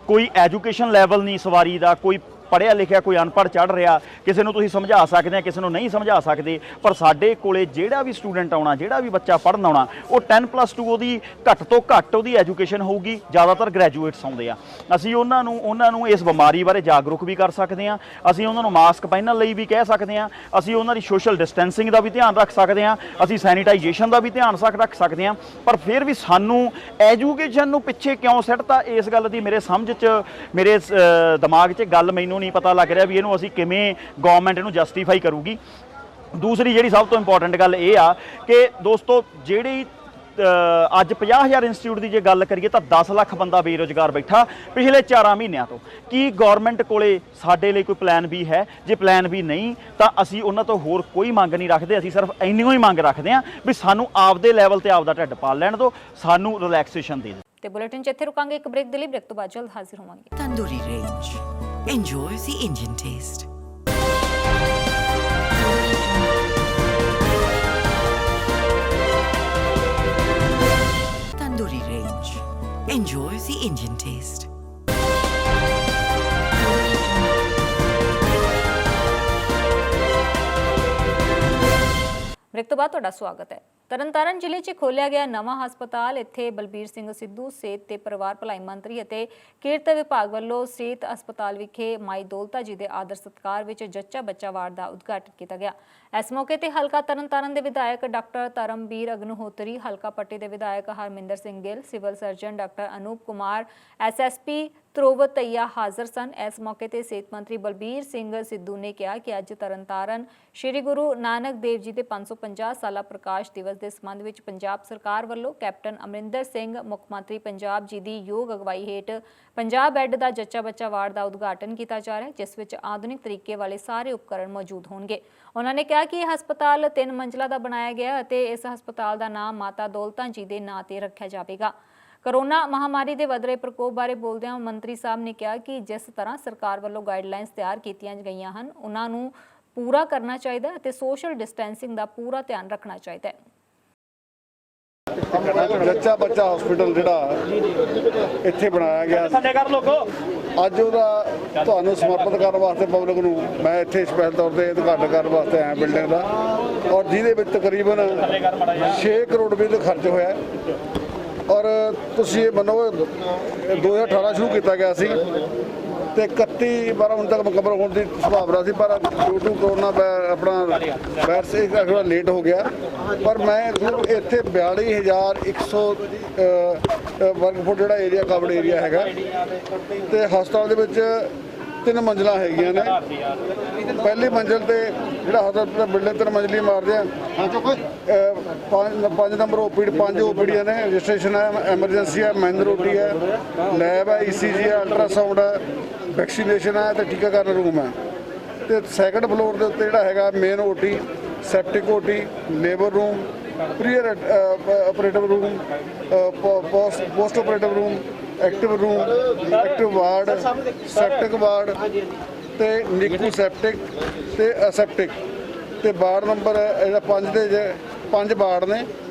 ਕੋਈ ਐਜੂਕੇਸ਼ਨ ਲੈਵਲ ਨਹੀਂ ਸਵਾਰੀ ਦਾ, ਕੋਈ ਪੜ੍ਹਿਆ ਲਿਖਿਆ ਕੋਈ ਅਨਪੜ੍ਹ ਚੜ੍ਹ ਰਿਹਾ, ਕਿਸੇ ਨੂੰ ਤੁਸੀਂ ਸਮਝਾ ਸਕਦੇ ਆ, ਕਿਸੇ ਨੂੰ ਨਹੀਂ ਸਮਝਾ ਸਕਦੇ, ਪਰ ਸਾਡੇ ਕੋਲੇ ਜਿਹੜਾ ਵੀ ਸਟੂਡੈਂਟ ਆਉਣਾ, ਜਿਹੜਾ ਵੀ ਬੱਚਾ ਪੜ੍ਹਨ ਆਉਣਾ, ਉਹ 10+2 ਉਹਦੀ ਘੱਟ ਤੋਂ ਘੱਟ ਉਹਦੀ ਐਜੂਕੇਸ਼ਨ ਹੋਊਗੀ। ਜ਼ਿਆਦਾਤਰ ਗ੍ਰੈਜੂਏਟਸ ਆਉਂਦੇ ਆ। ਅਸੀਂ ਉਹਨਾਂ ਨੂੰ ਇਸ ਬਿਮਾਰੀ ਬਾਰੇ ਜਾਗਰੂਕ ਵੀ ਕਰ ਸਕਦੇ ਹਾਂ, ਅਸੀਂ ਉਹਨਾਂ ਨੂੰ ਮਾਸਕ ਪਹਿਨਣ ਲਈ ਵੀ ਕਹਿ ਸਕਦੇ ਹਾਂ, ਅਸੀਂ ਉਹਨਾਂ ਦੀ ਸੋਸ਼ਲ ਡਿਸਟੈਂਸਿੰਗ ਦਾ ਵੀ ਧਿਆਨ ਰੱਖ ਸਕਦੇ ਹਾਂ, ਅਸੀਂ ਸੈਨੀਟਾਈਜੇਸ਼ਨ ਦਾ ਵੀ ਧਿਆਨ ਰੱਖ ਸਕਦੇ ਹਾਂ। ਪਰ ਫਿਰ ਵੀ ਸਾਨੂੰ ਐਜੂਕੇਸ਼ਨ ਨੂੰ ਪਿੱਛੇ ਕਿਉਂ ਸਿੱਟਤਾ, ਇਸ ਗੱਲ ਦੀ ਮੇਰੇ ਸਮਝ 'ਚ, ਮੇਰੇ ਦਿਮਾਗ 'ਚ ਗੱਲ ਮੈਨੂੰ ਨਹੀਂ ਪਤਾ ਲੱਗ ਰਿਹਾ ਵੀ ਇਹਨੂੰ ਅਸੀਂ ਕਿਵੇਂ ਗਵਰਨਮੈਂਟ ਇਹਨੂੰ ਜਸਟੀਫਾਈ ਕਰੂਗੀ। ਦੂਸਰੀ ਜਿਹੜੀ ਸਭ ਤੋਂ ਇੰਪੋਰਟੈਂਟ ਗੱਲ ਇਹ ਆ ਕਿ ਦੋਸਤੋ, ਜਿਹੜੀ ਅੱਜ 50,000 ਇੰਸਟੀਚਿਊਟ ਦੀ ਜੇ ਗੱਲ ਕਰੀਏ ਤਾਂ 10 ਲੱਖ ਬੰਦਾ ਬੇਰੁਜ਼ਗਾਰ ਬੈਠਾ ਪਿਛਲੇ 4 ਮਹੀਨਿਆਂ ਤੋਂ। ਕੀ ਗਵਰਨਮੈਂਟ ਕੋਲੇ ਸਾਡੇ ਲਈ ਕੋਈ ਪਲਾਨ ਵੀ ਹੈ? ਜੇ ਪਲਾਨ ਵੀ ਨਹੀਂ ਤਾਂ ਅਸੀਂ ਉਹਨਾਂ ਤੋਂ ਹੋਰ ਕੋਈ ਮੰਗ ਨਹੀਂ ਰੱਖਦੇ, ਅਸੀਂ ਸਿਰਫ ਇੰਨੀ ਹੀ ਮੰਗ ਰੱਖਦੇ ਹਾਂ ਵੀ ਸਾਨੂੰ ਆਪਦੇ ਲੈਵਲ ਤੇ ਆਪਦਾ ਢਿੱਡ ਪਾਲ ਲੈਣ ਦਿਓ, ਸਾਨੂੰ ਰਿਲੈਕਸੇਸ਼ਨ ਦੇ ਦਿਓ। ਤੇ ਬੁਲੇਟਿਨ 'ਚ ਇੱਥੇ ਰੁਕਾਂਗੇ, ਇੱਕ ਬ੍ਰੇਕ ਦੇ ਲਈ। ਬ੍ਰੇਕ ਤੋਂ ਬਾਅਦ ਜਲਦ ਹਾਜ਼ਰ ਹੋਵਾਂਗੇ। Tandoori range. Enjoy the Indian taste. Tandoori range. Enjoy the Indian taste. Break ਤੋਂ ਬਾਅਦ ਤੁਹਾਡਾ ਸਵਾਗਤ ਹੈ। ਤਰਨਤਾਰਨ ਜ਼ਿਲ੍ਹੇ 'ਚ ਖੋਲ੍ਹਿਆ ਗਿਆ ਨਵਾਂ ਹਸਪਤਾਲ। ਇੱਥੇ ਬਲਬੀਰ ਸਿੰਘ ਸਿੱਧੂ ਸਿਹਤ ਤੇ ਪਰਿਵਾਰ ਭਲਾਈ ਮੰਤਰੀ ਅਤੇ ਕਿਰਤ ਵਿਭਾਗ ਵੱਲੋਂ ਸਿਹਤ ਹਸਪਤਾਲ ਵਿਖੇ ਮਾਈ ਦੌਲਤਾ ਜੀ ਦੇ ਆਦਰ ਸਤਿਕਾਰ ਵਿੱਚ ਜੱਚਾ ਬੱਚਾ ਵਾਰਡ ਦਾ ਉਦਘਾਟਨ ਕੀਤਾ ਗਿਆ। ਇਸ ਮੌਕੇ ਤੇ ਹਲਕਾ ਤਰਨਤਾਰਨ ਦੇ ਵਿਧਾਇਕ ਡਾਕਟਰ ਧਰਮਬੀਰ ਅਗਨਹੋਤਰੀ, ਹਲਕਾ ਪੱਟੀ ਦੇ ਵਿਧਾਇਕ Harminder Singh Gill, civil surgeon doctor Anoop Kumar, SSP ਤਰੋਵਤਈਆ ਹਾਜ਼ਰ ਸਨ। ਇਸ ਮੌਕੇ ਤੇ ਸਿਹਤ ਮੰਤਰੀ ਬਲਬੀਰ ਸਿੰਘ ਸਿੱਧੂ ਨੇ ਕਿਹਾ ਕਿ ਅੱਜ ਤਰਨਤਾਰਨ ਸ਼੍ਰੀ ਗੁਰੂ ਨਾਨਕ ਦੇਵ ਜੀ ਦੇ 550 ਸਾਲਾ ਪ੍ਰਕਾਸ਼ ਦਿਵਸ ਦੇ ਸੰਬੰਧ ਵਿੱਚ ਪੰਜਾਬ ਸਰਕਾਰ ਵੱਲੋਂ ਕੈਪਟਨ ਅਮਰਿੰਦਰ ਸਿੰਘ ਮੁੱਖ ਮੰਤਰੀ ਪੰਜਾਬ ਜੀ ਦੀ ਯੋਗ ਅਗਵਾਈ ਹੇਠ 50 ਬੈੱਡ ਦਾ ਜੱਚਾ ਬੱਚਾ ਵਾਰਡ ਦਾ ਉਦਘਾਟਨ ਕੀਤਾ ਜਾ ਰਿਹਾ ਹੈ, ਜਿਸ ਵਿੱਚ ਆਧੁਨਿਕ ਤਰੀਕੇ ਵਾਲੇ ਸਾਰੇ ਉਪਕਰਨ ਮੌਜੂਦ ਹੋਣਗੇ। ਉਹਨਾਂ ਨੇ ਕਿਹਾ ਕਿ ਇਹ ਹਸਪਤਾਲ 3 ਮੰਜ਼ਲਾ ਦਾ ਬਣਾਇਆ ਗਿਆ ਅਤੇ ਇਸ ਹਸਪਤਾਲ ਦਾ ਨਾਮ ਮਾਤਾ ਦੌਲਤਾ ਜੀ ਦੇ ਨਾਂ ਤੇ ਰੱਖਿਆ ਜਾਵੇਗਾ। ਕੋਰੋਨਾ ਮਹਾਮਾਰੀ ਦੇ ਵਧ ਰਹੇ ਪ੍ਰਕੋਪ ਬਾਰੇ ਬੋਲਦਿਆਂ ਮੰਤਰੀ ਸਾਹਿਬ ਨੇ ਕਿਹਾ ਕਿ ਜਿਸ ਤਰ੍ਹਾਂ ਸਰਕਾਰ ਵੱਲੋਂ ਗਾਈਡਲਾਈਨਸ ਤਿਆਰ ਕੀਤੀਆਂ ਗਈਆਂ ਹਨ, ਉਹਨਾਂ ਨੂੰ ਪੂਰਾ ਕਰਨਾ ਚਾਹੀਦਾ ਅਤੇ ਸੋਸ਼ਲ ਡਿਸਟੈਂਸਿੰਗ ਦਾ ਪੂਰਾ ਧਿਆਨ ਰੱਖਣਾ ਚਾਹੀਦਾ ਹੈ। ਜੱਚਾ ਬੱਚਾ ਹਸਪੀਟਲ ਜਿਹੜਾ ਇੱਥੇ ਬਣਾਇਆ ਗਿਆ, ਅੱਜ ਉਹਦਾ ਤੁਹਾਨੂੰ ਸਮਰਪਿਤ ਕਰਨ ਵਾਸਤੇ ਪਬਲਿਕ ਨੂੰ ਮੈਂ ਇੱਥੇ ਸਪੈਸ਼ਲ ਤੌਰ ਤੇ ਉਦਘਾਟਨ ਕਰਨ ਵਾਸਤੇ ਆਇਆ ਬਿਲਡਿੰਗ ਦਾ, ਔਰ ਜਿਹਦੇ ਵਿੱਚ ਤਕਰੀਬਨ 6 ਕਰੋੜ ਰੁਪਏ ਦਾ ਖਰਚ ਹੋਇਆ। ਔਰ ਤੁਸੀਂ ਇਹ ਮੰਨੋ 2018 ਸ਼ੁਰੂ ਕੀਤਾ ਗਿਆ ਸੀ ਤੇ 31/12 ਹੁਣ ਤੱਕ ਮੁਕੰਮਲ ਹੋਣ ਦੀ ਸੰਭਾਵਨਾ ਸੀ, ਪਰ ਡਿਊ ਟੂ ਕਰੋਨਾ ਆਪਣਾ ਵਾਇਰਸ ਥੋੜਾ ਲੇਟ ਹੋ ਗਿਆ। ਪਰ ਮੈਂ ਇੱਥੇ 42,100 ਵਰਗ ਫੁੱਟ ਜਿਹੜਾ ਏਰੀਆ ਕਵਰਡ ਏਰੀਆ ਹੈਗਾ ਤੇ ਹਸਪਤਾਲ ਦੇ ਵਿੱਚ 3 ਮੰਜ਼ਲਾਂ ਹੈਗੀਆਂ ਨੇ। ਪਹਿਲੀ ਮੰਜ਼ਲ ਤੇ ਜਿਹੜਾ ਹਸਪਤਾਲ ਬਿਲਡਿੰਗ 3 ਮੰਜ਼ਲੀ ਮਾਰਦੇ ਆ, 5 ਨੰਬਰ ਓਪੀਡੀ 5 ਓਪੀਡੀਆਂ ਨੇ, ਰਜਿਸਟ੍ਰੇਸ਼ਨ ਹੈ, ਐਮਰਜੈਂਸੀ ਹੈ, ਮੈਨ ਰੋਟੀ ਹੈ, ਲੈਬ ਹੈ, ECG ਹੈ, ਅਲਟਰਾਸਾਊਂਡ ਹੈ, ਵੈਕਸੀਨੇਸ਼ਨ ਹੈ ਤੇ ਟੀਕਾਕਰਨ ਰੂਮ ਹੈ। ਤੇ ਸੈਕੰਡ ਫਲੋਰ ਦੇ ਉੱਤੇ ਜਿਹੜਾ ਹੈਗਾ main OT, septic OT, labour room, pre operative room, post operative room, active room, active ward, septic ward ਤੇ ਨਿਕੂ ਸੈਪਟਿਕ ਤੇ ਅਸੈਪਟਿਕ ਤੇ ਵਾਰਡ ਨੰਬਰ ਇਹਦਾ 5 ਦੇ 5 ਵਾਰਡ ਨੇ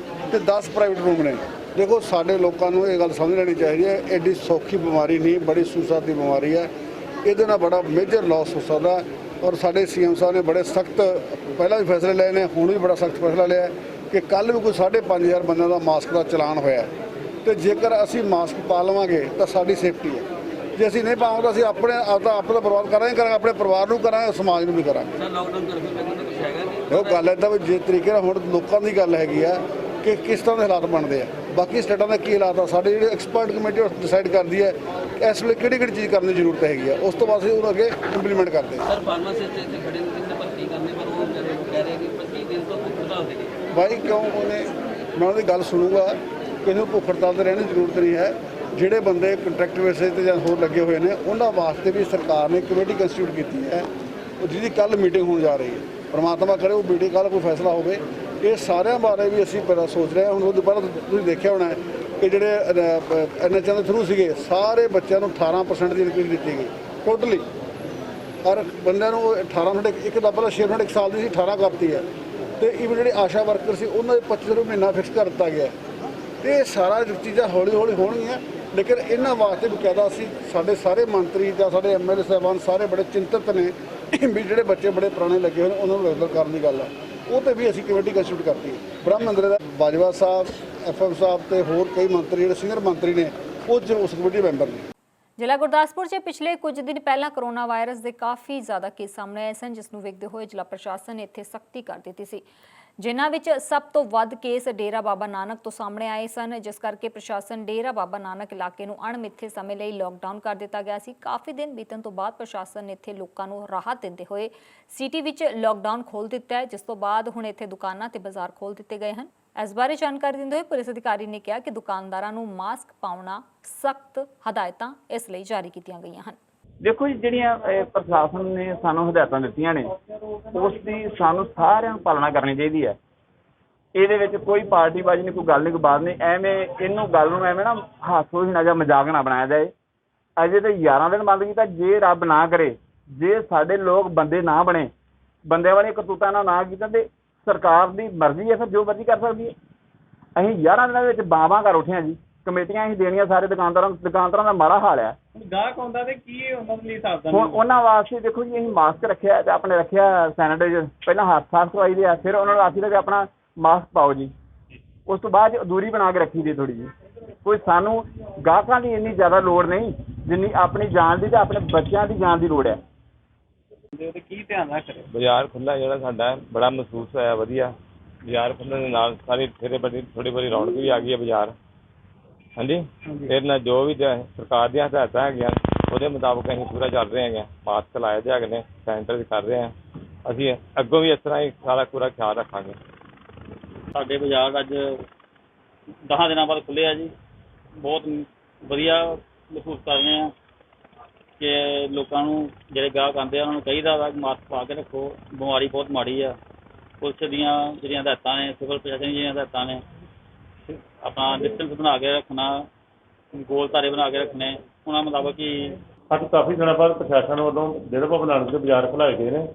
ਤੇ 10 ਪ੍ਰਾਈਵੇਟ ਰੂਮ ਨੇ। ਦੇਖੋ ਸਾਡੇ ਲੋਕਾਂ ਨੂੰ ਇਹ ਗੱਲ ਸਮਝ ਲੈਣੀ ਚਾਹੀਦੀ ਹੈ, ਐਡੀ ਸੌਖੀ ਬਿਮਾਰੀ ਨਹੀਂ, ਬੜੀ ਸੂਸਾਤ ਦੀ ਬਿਮਾਰੀ ਹੈ, ਇਹਦੇ ਨਾਲ ਬੜਾ ਮੇਜਰ ਲਾਸ ਹੋ ਸਕਦਾ। ਔਰ ਸਾਡੇ CM ਸਾਹਿਬ ਨੇ ਬੜੇ ਸਖਤ ਪਹਿਲਾਂ ਵੀ ਫੈਸਲੇ ਲਏ ਨੇ, ਹੁਣ ਵੀ ਬੜਾ ਸਖਤ ਫੈਸਲਾ ਲਿਆ ਕਿ ਕੱਲ੍ਹ ਵੀ ਕੋਈ 5,500 ਬੰਦਿਆਂ ਦਾ ਮਾਸਕ ਦਾ ਚਲਾਨ ਹੋਇਆ ਤੇ ਜੇਕਰ ਅਸੀਂ ਮਾਸਕ ਪਾ ਲਵਾਂਗੇ ਤਾਂ ਸਾਡੀ ਸੇਫਟੀ ਹੈ। ਜੇ ਅਸੀਂ ਨਹੀਂ ਪਾਵਾਂਗੇ ਤਾਂ ਅਸੀਂ ਆਪਣਾ ਬਰਬਾਦ ਕਰਾਂਗੇ, ਆਪਣੇ ਪਰਿਵਾਰ ਨੂੰ ਕਰਾਂਗੇ, ਸਮਾਜ ਨੂੰ ਵੀ ਕਰਾਂਗੇ। ਉਹ ਗੱਲ ਇੱਦਾਂ ਵੀ ਜਿਸ ਤਰੀਕੇ ਨਾਲ ਹੁਣ ਲੋਕਾਂ ਦੀ ਗੱਲ ਹੈਗੀ ਆ ਕਿ ਕਿਸ ਤਰ੍ਹਾਂ ਦੇ ਹਾਲਾਤ ਬਣਦੇ ਆ, ਬਾਕੀ ਸਟੇਟਾਂ ਦਾ ਕੀ ਹਾਲਾਤ ਆ, ਸਾਡੇ ਜਿਹੜੇ ਐਕਸਪਰਟ ਕਮੇਟੀ ਉਹ ਡਿਸਾਈਡ ਕਰਦੀ ਹੈ ਇਸ ਵੇਲੇ ਕਿਹੜੀ ਚੀਜ਼ ਕਰਨ ਦੀ ਜ਼ਰੂਰਤ ਹੈਗੀ ਆ, ਉਸ ਤੋਂ ਬਾਅਦ ਅਸੀਂ ਉਹਨੂੰ ਅੱਗੇ ਇੰਪਲੀਮੈਂਟ ਕਰਦੇ ਹਾਂ। ਸਰ ਫਾਰਮਾਸਿਸਟ ਇੱਥੇ ਖੜੇ ਨੇ ਜਿੰਨੇ ਭਰਤੀ ਕਰਨੇ, ਪਰ ਉਹ ਕਹਿ ਰਹੇ ਕਿ 25 ਦਿਨ ਤੋਂ ਭੁੱਖ ਹੜਤਾਲ ਤੇ ਨੇ। ਭਾਈ ਕਿਉਂ ਮੈਂ ਉਹਦੀ ਗੱਲ ਸੁਣੂਗਾ, ਕਿਸੇ ਨੂੰ ਭੁੱਖ ਹੜਤਾਲ ਤੇ ਰਹਿਣ ਦੀ ਜ਼ਰੂਰਤ ਨਹੀਂ ਹੈ। ਜਿਹੜੇ ਬੰਦੇ ਕੰਟਰੈਕਟ ਬੇਸਿਸ ਤੇ ਜਾਂ ਹੋਰ ਲੱਗੇ ਹੋਏ ਨੇ ਉਹਨਾਂ ਵਾਸਤੇ ਵੀ ਸਰਕਾਰ ਨੇ ਕਮੇਟੀ ਕੰਸਟੀਟਿਊਟ ਕੀਤੀ ਹੈ, ਉਹ ਜਿਹਦੀ ਕੱਲ੍ਹ ਮੀਟਿੰਗ ਹੋਣ ਜਾ ਰਹੀ ਹੈ। ਪਰਮਾਤਮਾ ਕਰੇ ਉਹ ਮੀਟਿੰਗ ਕੱਲ੍ਹ ਕੋਈ ਫੈਸਲਾ ਹੋਵੇ। ਇਹ ਸਾਰਿਆਂ ਬਾਰੇ ਵੀ ਅਸੀਂ ਪਹਿਲਾਂ ਸੋਚ ਰਹੇ ਹਾਂ। ਹੁਣ ਉਹਦੇ ਬਾਅਦ ਤੁਸੀਂ ਦੇਖਿਆ ਹੋਣਾ ਕਿ ਜਿਹੜੇ NHM ਦੇ ਥਰੂ ਸੀਗੇ ਸਾਰੇ ਬੱਚਿਆਂ ਨੂੰ 18% ਦੀ ਇਨਕਰੀਜ਼ ਦਿੱਤੀ ਗਈ ਟੋਟਲੀ, ਔਰ ਬੰਦਿਆਂ ਨੂੰ 18 ਇੱਕ ਦਾ ਪਹਿਲਾਂ 6 1 ਸਾਲ ਦੀ ਸੀ 18 ਕਰਤੀ ਹੈ। ਤੇ ਇਵਨ ਜਿਹੜੇ ਆਸ਼ਾ ਵਰਕਰ ਸੀ ਉਹਨਾਂ ਦੇ 25 ਰੁਪਏ ਮਹੀਨਾ ਫਿਕਸ ਕਰ ਦਿੱਤਾ ਗਿਆ। ਤੇ ਇਹ ਸਾਰਾ ਚੀਜ਼ਾਂ ਹੌਲੀ ਹੌਲੀ ਹੋਣਗੀਆਂ। ਲੇਕਿਨ ਇਹਨਾਂ ਵਾਸਤੇ ਬਕਾਇਦਾ ਅਸੀਂ ਸਾਡੇ ਸਾਰੇ ਮੰਤਰੀ ਜਾਂ ਸਾਡੇ MLA ਸਾਹਿਬਾਨ ਸਾਰੇ ਬੜੇ ਚਿੰਤਤ ਨੇ ਵੀ ਜਿਹੜੇ ਬੱਚੇ ਬੜੇ ਪੁਰਾਣੇ ਲੱਗੇ ਹੋਏ ਨੇ ਉਹਨਾਂ ਨੂੰ ਰੈਗੂਲਰ ਕਰਨ ਦੀ ਗੱਲ ਆ। ਉਹ ਤੇ ਵੀ ਅਸੀਂ ਕਮੇਟੀ ਕੰਸਟੀਟਿਊਟ ਕਰਤੀ ਹੈ। ਬ੍ਰਹਮ ਮੰਦਿਰ ਦਾ ਬਾਜਵਾ ਸਾਹਿਬ, FM ਸਾਹਿਬ ਤੇ ਹੋਰ ਕਈ ਮੰਤਰੀ ਜਿਹੜੇ ਸੀਨੀਅਰ ਮੰਤਰੀ ਨੇ ਉਹ ਉਸ ਕਮੇਟੀ ਮੈਂਬਰ ਨੇ। ਜ਼ਿਲ੍ਹਾ ਗੁਰਦਾਸਪੁਰ 'ਚ ਪਿਛਲੇ ਕੁਝ ਦਿਨ ਪਹਿਲਾਂ ਕਰੋਨਾ ਵਾਇਰਸ ਦੇ ਕਾਫੀ ਜ਼ਿਆਦਾ ਕੇਸ ਸਾਹਮਣੇ ਆਏ ਸਨ, ਜਿਸ ਨੂੰ ਵੇਖਦੇ ਹੋਏ ਜ਼ਿਲ੍ਹਾ ਪ੍ਰਸ਼ਾਸਨ ਨੇ ਇੱਥੇ ਸਖਤੀ ਕਰ ਦਿੱਤੀ ਸੀ, ਜਿਨ੍ਹਾਂ ਵਿੱਚ ਸਭ ਤੋਂ ਵੱਧ ਕੇਸ ਡੇਰਾ ਬਾਬਾ ਨਾਨਕ ਤੋਂ ਸਾਹਮਣੇ ਆਏ ਸਨ, ਜਿਸ ਕਰਕੇ ਪ੍ਰਸ਼ਾਸਨ ਡੇਰਾ ਬਾਬਾ ਨਾਨਕ ਇਲਾਕੇ ਨੂੰ ਅਣਮਿੱਥੇ ਸਮੇਂ ਲਈ ਲੋਕਡਾਊਨ ਕਰ ਦਿੱਤਾ ਗਿਆ ਸੀ। ਕਾਫੀ ਦਿਨ ਬੀਤਣ ਤੋਂ ਬਾਅਦ ਪ੍ਰਸ਼ਾਸਨ ਨੇ ਇੱਥੇ ਲੋਕਾਂ ਨੂੰ ਰਾਹਤ ਦਿੰਦੇ ਹੋਏ ਸਿਟੀ ਵਿੱਚ ਲੋਕਡਾਊਨ ਖੋਲ੍ਹ ਦਿੱਤਾ ਹੈ, ਜਿਸ ਤੋਂ ਬਾਅਦ ਹੁਣ ਇੱਥੇ ਦੁਕਾਨਾਂ ਤੇ ਬਾਜ਼ਾਰ ਖੋਲ੍ਹ ਦਿੱਤੇ ਗਏ ਹਨ। ਇਸ ਬਾਰੇ ਜਾਣਕਾਰੀ ਦਿੰਦੇ ਹੋਏ ਪੁਲਿਸ ਅਧਿਕਾਰੀ ਨੇ ਕਿਹਾ ਕਿ ਦੁਕਾਨਦਾਰਾਂ ਨੂੰ ਮਾਸਕ ਪਾਉਣਾ ਸਖਤ ਹਦਾਇਤਾਂ ਇਸ ਲਈ ਜਾਰੀ ਕੀਤੀਆਂ ਗਈਆਂ ਹਨ। ਦੇਖੋ ਜੀ, ਜਿਹੜੀਆਂ ਪ੍ਰਸ਼ਾਸਨ ਨੇ ਸਾਨੂੰ ਹਦਾਇਤਾਂ ਦਿੱਤੀਆਂ ਨੇ ਉਸ ਦੀ ਸਾਨੂੰ ਸਾਰਿਆਂ ਨੂੰ ਪਾਲਣਾ ਕਰਨੀ ਚਾਹੀਦੀ ਹੈ। ਇਹਦੇ ਵਿੱਚ ਕੋਈ ਪਾਰਟੀਬਾਜ਼ੀ ਨਹੀਂ, ਕੋਈ ਗੱਲ ਨਹੀਂ, ਕੋਈ ਬਾਤ ਨਹੀਂ। ਐਵੇਂ ਇਹਨੂੰ ਗੱਲ ਨੂੰ ਐਵੇਂ ਨਾ ਹਾਸੋਹੀਣਾ ਜਾਂ ਮਜ਼ਾਕ ਨਾ ਬਣਾਇਆ ਜਾਏ। ਅਜੇ ਤਾਂ 11 ਦਿਨ ਬੰਦ ਕੀਤਾ। ਜੇ ਰੱਬ ਨਾ ਕਰੇ, ਜੇ ਸਾਡੇ ਲੋਕ ਬੰਦੇ ਨਾ ਬਣੇ, ਬੰਦਿਆਂ ਵਾਲੀਆਂ ਕਰਤੂਤਾਂ ਨਾ ਕੀਤਾ ਤੇ ਸਰਕਾਰ ਦੀ ਮਰਜ਼ੀ ਹੈ, ਫਿਰ ਜੋ ਮਰਜ਼ੀ ਕਰ ਸਕਦੀ ਹੈ। ਅਸੀਂ 11 ਦਿਨਾਂ ਦੇ ਵਿੱਚ ਬਾਵਾਂ ਕਰ ਉੱਠੇ ਹਾਂ ਜੀ। ਕਮੇਟੀਆਂ ਅਸੀਂ ਦੇਣੀਆਂ ਸਾਰੇ ਦੁਕਾਨਦਾਰਾਂ ਦਾ ਮਾੜਾ ਹਾਲ ਹੈ। ਗਾਹਕ ਆਉਂਦਾ ਤੇ ਕੀ ਉਹਨਾਂ ਲਈ ਸਾਵਧਾਨੀ? ਹੁਣ ਉਹਨਾਂ ਵਾਸਤੇ ਦੇਖੋ ਜੀ, ਅਸੀਂ ਮਾਸਕ ਰੱਖਿਆ ਤੇ ਆਪਣੇ ਰੱਖਿਆ ਸੈਨੀਟਾਈਜ਼ਰ, ਪਹਿਲਾਂ ਹੱਥ ਸਾਫ਼ ਕਰਵਾਈ ਦੇ ਆ, ਫਿਰ ਉਹਨਾਂ ਨੂੰ ਆਖੀ ਦਾ ਵੀ ਆਪਣਾ ਮਾਸਕ ਪਾਓ ਜੀ। ਉਸ ਤੋਂ ਬਾਅਦ ਦੂਰੀ ਬਣਾ ਕੇ ਰੱਖੀ ਦੀ ਥੋੜ੍ਹੀ ਜਿਹੀ। ਕੋਈ ਸਾਨੂੰ ਗਾਹਕਾਂ ਦੀ ਇੰਨੀ ਜ਼ਿਆਦਾ ਲੋੜ ਨਹੀਂ ਜਿੰਨੀ ਆਪਣੀ ਜਾਨ ਦੀ ਤੇ ਆਪਣੇ ਬੱਚਿਆਂ ਦੀ ਜਾਨ ਦੀ ਲੋੜ ਹੈ। ਤੇ ਕੀ ਧਿਆਨ ਰੱਖ ਰਹੇ? ਬਾਜ਼ਾਰ ਖੁੱਲ੍ਹਾ ਜਿਹੜਾ ਸਾਡਾ ਬੜਾ ਮਹਿਸੂਸ ਹੋਇਆ ਵਧੀਆ। ਬਾਜ਼ਾਰ ਖੁੱਲ੍ਹਣ ਦੇ ਨਾਲ ਸਾਰੀ ਥੋੜ੍ਹੀ ਬੜੀ ਰੌਣਕ ਵੀ ਆ ਗਈ ਹੈ ਬਾਜ਼ਾਰ। ਹਾਂਜੀ, ਇਹਦੇ ਨਾਲ ਜੋ ਵੀ ਸਰਕਾਰ ਦੀਆਂ ਹਦਾਇਤਾਂ ਹੈਗੀਆਂ ਉਹਦੇ ਮੁਤਾਬਕ ਅਸੀਂ ਪੂਰਾ ਚੱਲ ਰਹੇ ਹੈਗੇ। ਮਾਸਕ ਲਾਏ ਦੇ ਹੈਗੇ ਨੇ, ਸੈਨੀਟਾਈਜ਼ ਕਰ ਰਹੇ ਹਾਂ। ਅਸੀਂ ਅੱਗੋਂ ਵੀ ਇਸ ਤਰ੍ਹਾਂ ਹੀ ਸਾਰਾ ਪੂਰਾ ਖਿਆਲ ਰੱਖਾਂਗੇ। ਸਾਡੇ ਬਾਜ਼ਾਰ ਅੱਜ 10 ਦਿਨਾਂ ਬਾਅਦ ਖੁੱਲ੍ਹੇ ਆ ਜੀ। ਬਹੁਤ ਵਧੀਆ ਮਹਿਸੂਸ ਕਰ ਰਹੇ ਹਾਂ ਕਿ ਲੋਕਾਂ ਨੂੰ ਜਿਹੜੇ ਗਾਹਕ ਆਉਂਦੇ ਆ ਉਹਨਾਂ ਨੂੰ ਚਾਹੀਦਾ ਵਾ ਮਾਸਕ ਪਾ ਕੇ ਰੱਖੋ। ਬਿਮਾਰੀ ਬਹੁਤ ਮਾੜੀ ਆ। ਪੁਲਿਸ ਦੀਆਂ ਜਿਹੜੀਆਂ ਹਦਾਇਤਾਂ ਨੇ, ਸਿਵਲ ਪ੍ਰਸ਼ਾਸਨ ਦੀਆਂ ਜਿਹੜੀਆਂ ਹਦਾਇਤਾਂ ਨੇ, ਆਪਣਾ ਡਿਸਟੈਂਸ ਬਣਾ ਕੇ ਰੱਖਣਾ, ਗੋਲ ਧਾਰੇ ਬਣਾ ਕੇ ਰੱਖਣੇ, ਉਹਨਾਂ ਮੁਤਾਬਕ ਹੀ। ਅੱਜ ਕਾਫੀ ਦਿਨਾਂ ਬਾਅਦ ਪ੍ਰਸ਼ਾਸਨ ਵੱਲੋਂ ਡੇਰਾ ਬਾਬਾ ਨਾਨਕ ਦੇ ਬਾਜ਼ਾਰ ਖੁੱਲ੍ਹਾਏ ਗਏ ਨੇ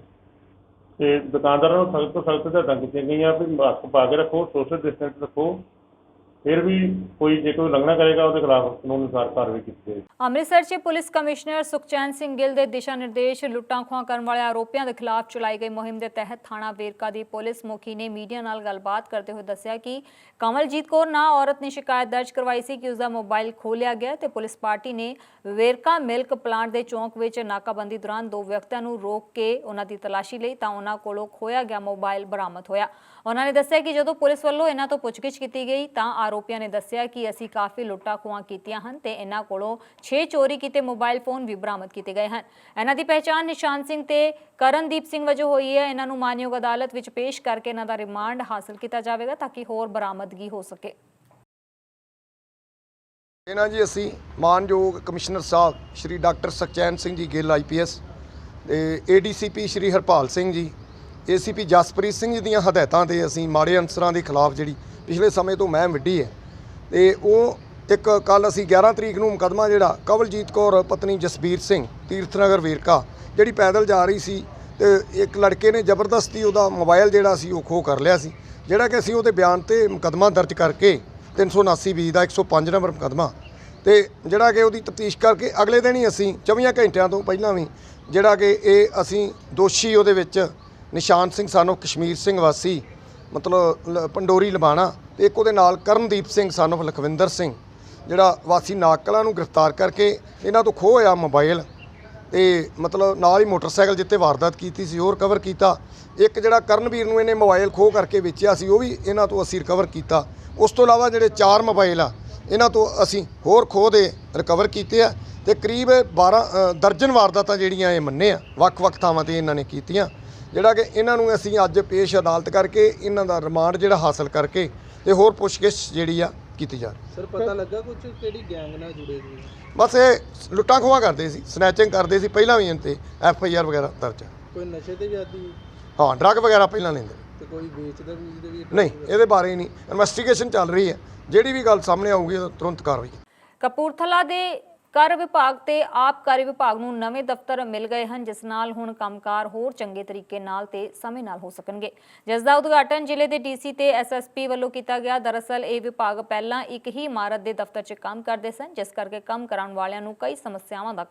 ਤੇ ਦੁਕਾਨਦਾਰਾਂ ਨੂੰ ਸਖਤ ਤੋਂ ਸਖਤ ਹਦਾਇਤਾਂ ਕੀਤੀਆਂ ਗਈਆਂ ਵੀ ਮਾਸਕ ਪਾ ਕੇ ਰੱਖੋ, ਸੋਸ਼ਲ ਡਿਸਟੈਂਸ ਰੱਖੋ। ਫਿਰ ਵੀ ਕੋਈ ਜੇ ਕੋਈ ਉਲੰਘਣਾ ਕਰੇਗਾ ਉਹਦੇ ਖਿਲਾਫ ਕਾਨੂੰਨ ਅਨੁਸਾਰ ਕਾਰਵਾਈ ਕੀਤੀ ਜਾਏਗੀ। ਅੰਮ੍ਰਿਤਸਰ 'ਚ ਪੁਲਿਸ ਕਮਿਸ਼ਨਰ ਸੁਖਚੈਨ ਸਿੰਘ ਗਿੱਲ ਦੇ ਦਿਸ਼ਾ ਨਿਰਦੇਸ਼ ਲੁੱਟਾਂ ਖੋਹਾਂ ਕਰਨ ਵਾਲੇ ਆਰੋਪੀਆਂ ਦੇ ਖਿਲਾਫ ਚਲਾਈ ਗਈ ਮੁਹਿੰਮ ਦੇ ਤਹਿਤ ਥਾਣਾ ਵੇਰਕਾ ਦੀ ਪੁਲਿਸ ਮੁਖੀ ਨੇ ਮੀਡੀਆ ਨਾਲ ਗੱਲਬਾਤ ਕਰਦੇ ਹੋਏ ਦੱਸਿਆ ਕਿ ਕਮਲਜੀਤ ਕੌਰ ਨਾਂ ਔਰਤ ਨੇ ਸ਼ਿਕਾਇਤ ਦਰਜ ਕਰਵਾਈ ਸੀ ਕਿ ਉਸਦਾ ਮੋਬਾਈਲ ਖੋਹ ਲਿਆ ਗਿਆ ਤੇ ਪੁਲਿਸ ਪਾਰਟੀ ਨੇ ਵੇਰਕਾ ਮਿਲਕ ਪਲਾਂਟ ਦੇ ਚੌਂਕ ਵਿੱਚ ਨਾਕਾਬੰਦੀ ਦੌਰਾਨ 2 ਵਿਅਕਤੀਆਂ ਨੂੰ ਰੋਕ ਕੇ ਉਹਨਾਂ ਦੀ ਤਲਾਸ਼ੀ ਲਈ ਤਾਂ ਉਹਨਾਂ ਕੋਲੋਂ ਖੋਇਆ ਗਿਆ ਮੋਬਾਈਲ ਬਰਾਮਦ ਹੋਇਆ। ਉਹਨਾਂ ਨੇ ਦੱਸਿਆ ਕਿ ਜਦੋਂ ਪੁਲਿਸ ਵੱਲੋਂ ਇਹਨਾਂ ਤੋਂ ਪੁੱਛਗਿੱਛ ਕੀਤੀ ਗਈ ਤਾਂ ਆਰੋਪੀਆਂ ਨੇ ਦੱਸਿਆ ਕਿ ਅਸੀਂ ਕਾਫੀ ਲੁੱਟਾਂ ਖੋਹਾਂ ਕੀਤੀਆਂ ਹਨ ਤੇ ਇਹਨਾਂ ਕੋਲੋਂ 6 ਚੋਰੀ ਕੀਤੇ ਮੋਬਾਈਲ ਫੋਨ ਵੀ ਬਰਾਮਦ ਕੀਤੇ ਗਏ ਹਨ। ਇਹਨਾਂ ਦੀ ਪਹਿਚਾਣ ਨਿਸ਼ਾਨ ਸਿੰਘ ਤੇ ਕਰਨਦੀਪ ਸਿੰਘ ਵਜੋਂ ਹੋਈ ਹੈ। ਇਹਨਾਂ ਨੂੰ ਮਾਨਯੋਗ ਅਦਾਲਤ ਵਿੱਚ ਪੇਸ਼ ਕਰਕੇ ਇਹਨਾਂ ਦਾ ਰਿਮਾਂਡ ਹਾਸਲ ਕੀਤਾ ਜਾਵੇਗਾ ਤਾਂ ਕਿ ਹੋਰ ਬਰਾਮਦਗੀ ਹੋ ਸਕੇ। ਇਹਨਾਂ ਜੀ ਅਸੀਂ ਮਾਨਯੋਗ ਕਮਿਸ਼ਨਰ ਸਾਹਿਬ ਸ਼੍ਰੀ ਡਾਕਟਰ ਸੁਖਚੈਨ ਸਿੰਘ ਜੀ ਗਿੱਲ IPS ਤੇ ADCP ਸ਼੍ਰੀ ਹਰਪਾਲ ਸਿੰਘ ਜੀ, ACP ਜਸਪ੍ਰੀਤ ਸਿੰਘ ਜੀ ਦੀਆਂ ਹਦਾਇਤਾਂ ਤੇ ਅਸੀਂ ਮਾੜੇ ਅਨਸਰਾਂ ਦੇ ਖਿਲਾਫ ਜਿਹੜੀ ਪਿਛਲੇ ਸਮੇਂ ਤੋਂ ਮੁਹਿੰਮ ਵਿੱਢੀ ਹੈ ਤੇ ਉਹ ਇੱਕ ਕੱਲ ਅਸੀਂ 11 ਤਰੀਕ ਨੂੰ ਮੁਕੱਦਮਾ ਜਿਹੜਾ ਕਵਲਜੀਤ ਕੌਰ ਪਤਨੀ ਜਸਬੀਰ ਸਿੰਘ ਤੀਰਥਨਗਰ ਵੇਰਕਾ ਜਿਹੜੀ ਪੈਦਲ ਜਾ ਰਹੀ ਸੀ ਤੇ ਇੱਕ ਲੜਕੇ ਨੇ ਜ਼ਬਰਦਸਤੀ ਉਹਦਾ ਮੋਬਾਈਲ ਜਿਹੜਾ ਸੀ ਉਹ ਖੋਹ ਕਰ ਲਿਆ ਸੀ, ਜਿਹੜਾ ਕਿ ਅਸੀਂ ਉਹਦੇ ਬਿਆਨ ਤੇ ਮੁਕੱਦਮਾ ਦਰਜ ਕਰਕੇ 379(B) ਦਾ 105 ਨੰਬਰ ਮੁਕੱਦਮਾ ਤੇ ਜਿਹੜਾ ਕਿ ਉਹਦੀ ਤਫਤੀਸ਼ ਕਰਕੇ ਅਗਲੇ ਦਿਨ ਹੀ ਅਸੀਂ 24 ਘੰਟਿਆਂ ਤੋਂ ਪਹਿਲਾਂ ਵੀ ਜਿਹੜਾ ਕਿ ਇਹ ਅਸੀਂ ਦੋਸ਼ੀ ਉਹਦੇ ਵਿੱਚ ਨਿਸ਼ਾਨ ਸਿੰਘ ਸਾਨੂੰ ਕਸ਼ਮੀਰ ਸਿੰਘ ਵਾਸੀ ਮਤਲਬ ਪੰਡੋਰੀ ਲਬਾਣਾ ਤੇ ਇੱਕ ਉਹਦੇ ਨਾਲ ਕਰਨਦੀਪ ਸਿੰਘ ਸਾਨੂੰ ਲਖਵਿੰਦਰ ਸਿੰਘ ਜਿਹੜਾ ਵਾਸੀ ਨਾਗਕਲਾਂ ਨੂੰ ਗ੍ਰਿਫਤਾਰ ਕਰਕੇ ਇਹਨਾਂ ਤੋਂ ਖੋਹ ਹੋਇਆ ਮੋਬਾਈਲ ਤੇ ਮਤਲਬ ਨਾਲ ਹੀ ਮੋਟਰਸਾਈਕਲ ਜਿੱਤੇ ਵਾਰਦਾਤ ਕੀਤੀ ਸੀ ਉਹ ਰਿਕਵਰ ਕੀਤਾ। ਇੱਕ ਜਿਹੜਾ ਕਰਨਵੀਰ ਨੂੰ ਇਹਨੇ ਮੋਬਾਈਲ ਖੋਹ ਕਰਕੇ ਵੇਚਿਆ ਸੀ ਉਹ ਵੀ ਇਹਨਾਂ ਤੋਂ ਅਸੀਂ ਰਿਕਵਰ ਕੀਤਾ। ਉਸ ਤੋਂ ਇਲਾਵਾ ਜਿਹੜੇ 4 ਮੋਬਾਈਲ ਆ ਇਹਨਾਂ ਤੋਂ ਅਸੀਂ ਹੋਰ ਖੋਹ ਦੇ ਰਿਕਵਰ ਕੀਤੇ ਆ ਤੇ ਕਰੀਬ 12 ਦਰਜਨ ਵਾਰਦਾਤਾਂ ਜਿਹੜੀਆਂ ਇਹ ਮੰਨੇ ਆ ਵੱਖ-ਵੱਖ ਥਾਵਾਂ ਤੇ ਇਹਨਾਂ ਨੇ ਕੀਤੀਆਂ, ਜਿਹੜਾ ਕਿ ਇਹਨਾਂ ਨੂੰ ਅਸੀਂ ਅੱਜ ਪੇਸ਼ ਅਦਾਲਤ ਕਰਕੇ ਇਹਨਾਂ ਦਾ ਰਿਮਾਂਡ ਜਿਹੜਾ ਹਾਸਲ ਕਰਕੇ ਤੇ ਹੋਰ ਪੁੱਛਗਿੱਛ ਜਿਹੜੀ ਆ ਕੀਤੀ ਜਾ ਰਹੀ। ਸਰ ਪਤਾ ਲੱਗਾ ਕੁਝ ਕਿਹੜੀ ਗੈਂਗ ਨਾਲ ਜੁੜੇ ਸੀ? ਬਸ ਇਹ ਲੁੱਟਾਂ ਖੋਹਾਂ ਕਰਦੇ ਸੀ, ਸਨੈਚਿੰਗ ਕਰਦੇ ਸੀ, ਪਹਿਲਾਂ ਵੀ ਇਹਨਾਂ ਤੇ FIR ਵਗੈਰਾ ਦਰਜ ਆ। ਕੋਈ ਨਸ਼ੇ ਤੇ ਵੀ ਆਦੀ? ਹਾਂ, ਡਰੱਗ ਵਗੈਰਾ ਪਹਿਲਾਂ ਲੈਂਦੇ ਤੇ ਕੋਈ ਵੇਚਦਾ ਵੀ? ਨਹੀਂ, ਇਹਦੇ ਬਾਰੇ ਨਹੀਂ, ਇਨਵੈਸਟੀਗੇਸ਼ਨ ਚੱਲ ਰਹੀ ਹੈ। ਜਿਹੜੀ ਵੀ ਗੱਲ ਸਾਹਮਣੇ ਆਊਗੀ ਤੁਰੰਤ ਕਾਰਵਾਈ। ਕਪੂਰਥਲਾ ਦੇ ਕਰ ਵਿਭਾਗ ਤੇ ਆਬਕਾਰੀ ਵਿਭਾਗ ਨੂੰ ਨਵੇਂ ਦਫ਼ਤਰ ਮਿਲ ਗਏ ਹਨ, ਜਿਸ ਨਾਲ ਹੁਣ ਕੰਮਕਾਰ ਹੋਰ ਚੰਗੇ ਤਰੀਕੇ ਨਾਲ ਤੇ ਸਮੇਂ ਨਾਲ ਹੋ ਸਕਣਗੇ, ਜਿਸ ਦਾ ਉਦਘਾਟਨ ਜ਼ਿਲ੍ਹੇ ਦੇ ਡੀਸੀ ਤੇ ਐਸਐਸਪੀ ਵੱਲੋਂ ਕੀਤਾ ਗਿਆ। ਦਰਅਸਲ ਇਹ ਵਿਭਾਗ ਪਹਿਲਾਂ ਇੱਕ ਹੀ ਇਮਾਰਤ ਦੇ ਦਫ਼ਤਰ 'ਚ ਕੰਮ ਕਰਦੇ ਸਨ, ਜਿਸ ਕਰਕੇ ਕੰਮ ਕਰਾਉਣ ਵਾਲਿਆਂ ਨੂੰ ਕਈ ਸਮੱਸਿਆਵਾਂ ਦਾ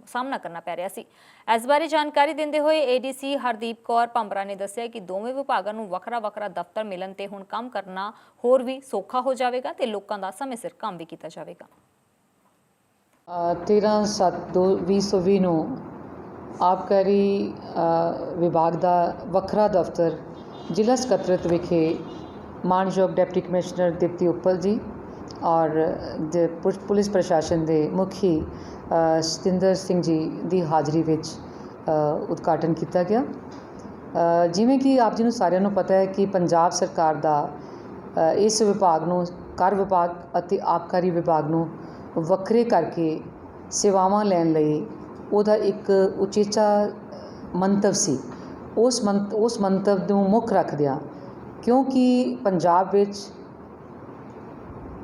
ਸਾਹਮਣਾ ਕਰਨਾ ਪੈ ਰਿਹਾ ਸੀ। ਇਸ ਬਾਰੇ ਜਾਣਕਾਰੀ ਦਿੰਦੇ ਹੋਏ ਏਡੀਸੀ ਹਰਦੀਪ ਕੌਰ ਭੰਬਰਾ ਨੇ ਦੱਸਿਆ ਕਿ ਦੋਵੇਂ ਵਿਭਾਗਾਂ ਨੂੰ ਵੱਖਰਾ-ਵੱਖਰਾ ਦਫ਼ਤਰ ਮਿਲਣ ਤੇ ਹੁਣ ਕੰਮ ਕਰਨਾ ਹੋਰ ਵੀ ਸੌਖਾ ਹੋ ਜਾਵੇਗਾ ਤੇ ਲੋਕਾਂ ਦਾ ਸਮੇਂ ਸਿਰ ਕੰਮ ਵੀ ਕੀਤਾ ਜਾਵੇਗਾ। 13/7/2020 ਨੂੰ ਆਬਕਾਰੀ ਵਿਭਾਗ ਦਾ ਵੱਖਰਾ ਦਫ਼ਤਰ ਜ਼ਿਲ੍ਹਾ ਸਕੱਤਰੇਤ ਵਿਖੇ ਮਾਨਯੋਗ ਡਿਪਟੀ ਕਮਿਸ਼ਨਰ ਦੀਪਤੀ ਉੱਪਲ ਜੀ ਔਰ ਪੁਲਿਸ ਪ੍ਰਸ਼ਾਸਨ ਦੇ ਮੁਖੀ ਸਤਿੰਦਰ ਸਿੰਘ ਜੀ ਦੀ ਹਾਜ਼ਰੀ ਵਿੱਚ ਉਦਘਾਟਨ ਕੀਤਾ ਗਿਆ। ਜਿਵੇਂ ਕਿ ਆਪ ਜੀ ਨੂੰ ਸਾਰਿਆਂ ਨੂੰ ਪਤਾ ਹੈ ਕਿ ਪੰਜਾਬ ਸਰਕਾਰ ਦਾ ਇਸ ਵਿਭਾਗ ਨੂੰ ਕਰ ਵਿਭਾਗ ਅਤੇ ਆਬਕਾਰੀ ਵਿਭਾਗ ਨੂੰ ਵੱਖਰੇ ਕਰਕੇ ਸੇਵਾਵਾਂ ਲੈਣ ਲਈ ਉਹਦਾ ਇੱਕ ਉਚੇਚਾ ਮੰਤਵ ਸੀ। ਉਸ ਮੰਤਵ ਨੂੰ ਮੁੱਖ ਰੱਖਦਿਆਂ, ਕਿਉਂਕਿ ਪੰਜਾਬ ਵਿੱਚ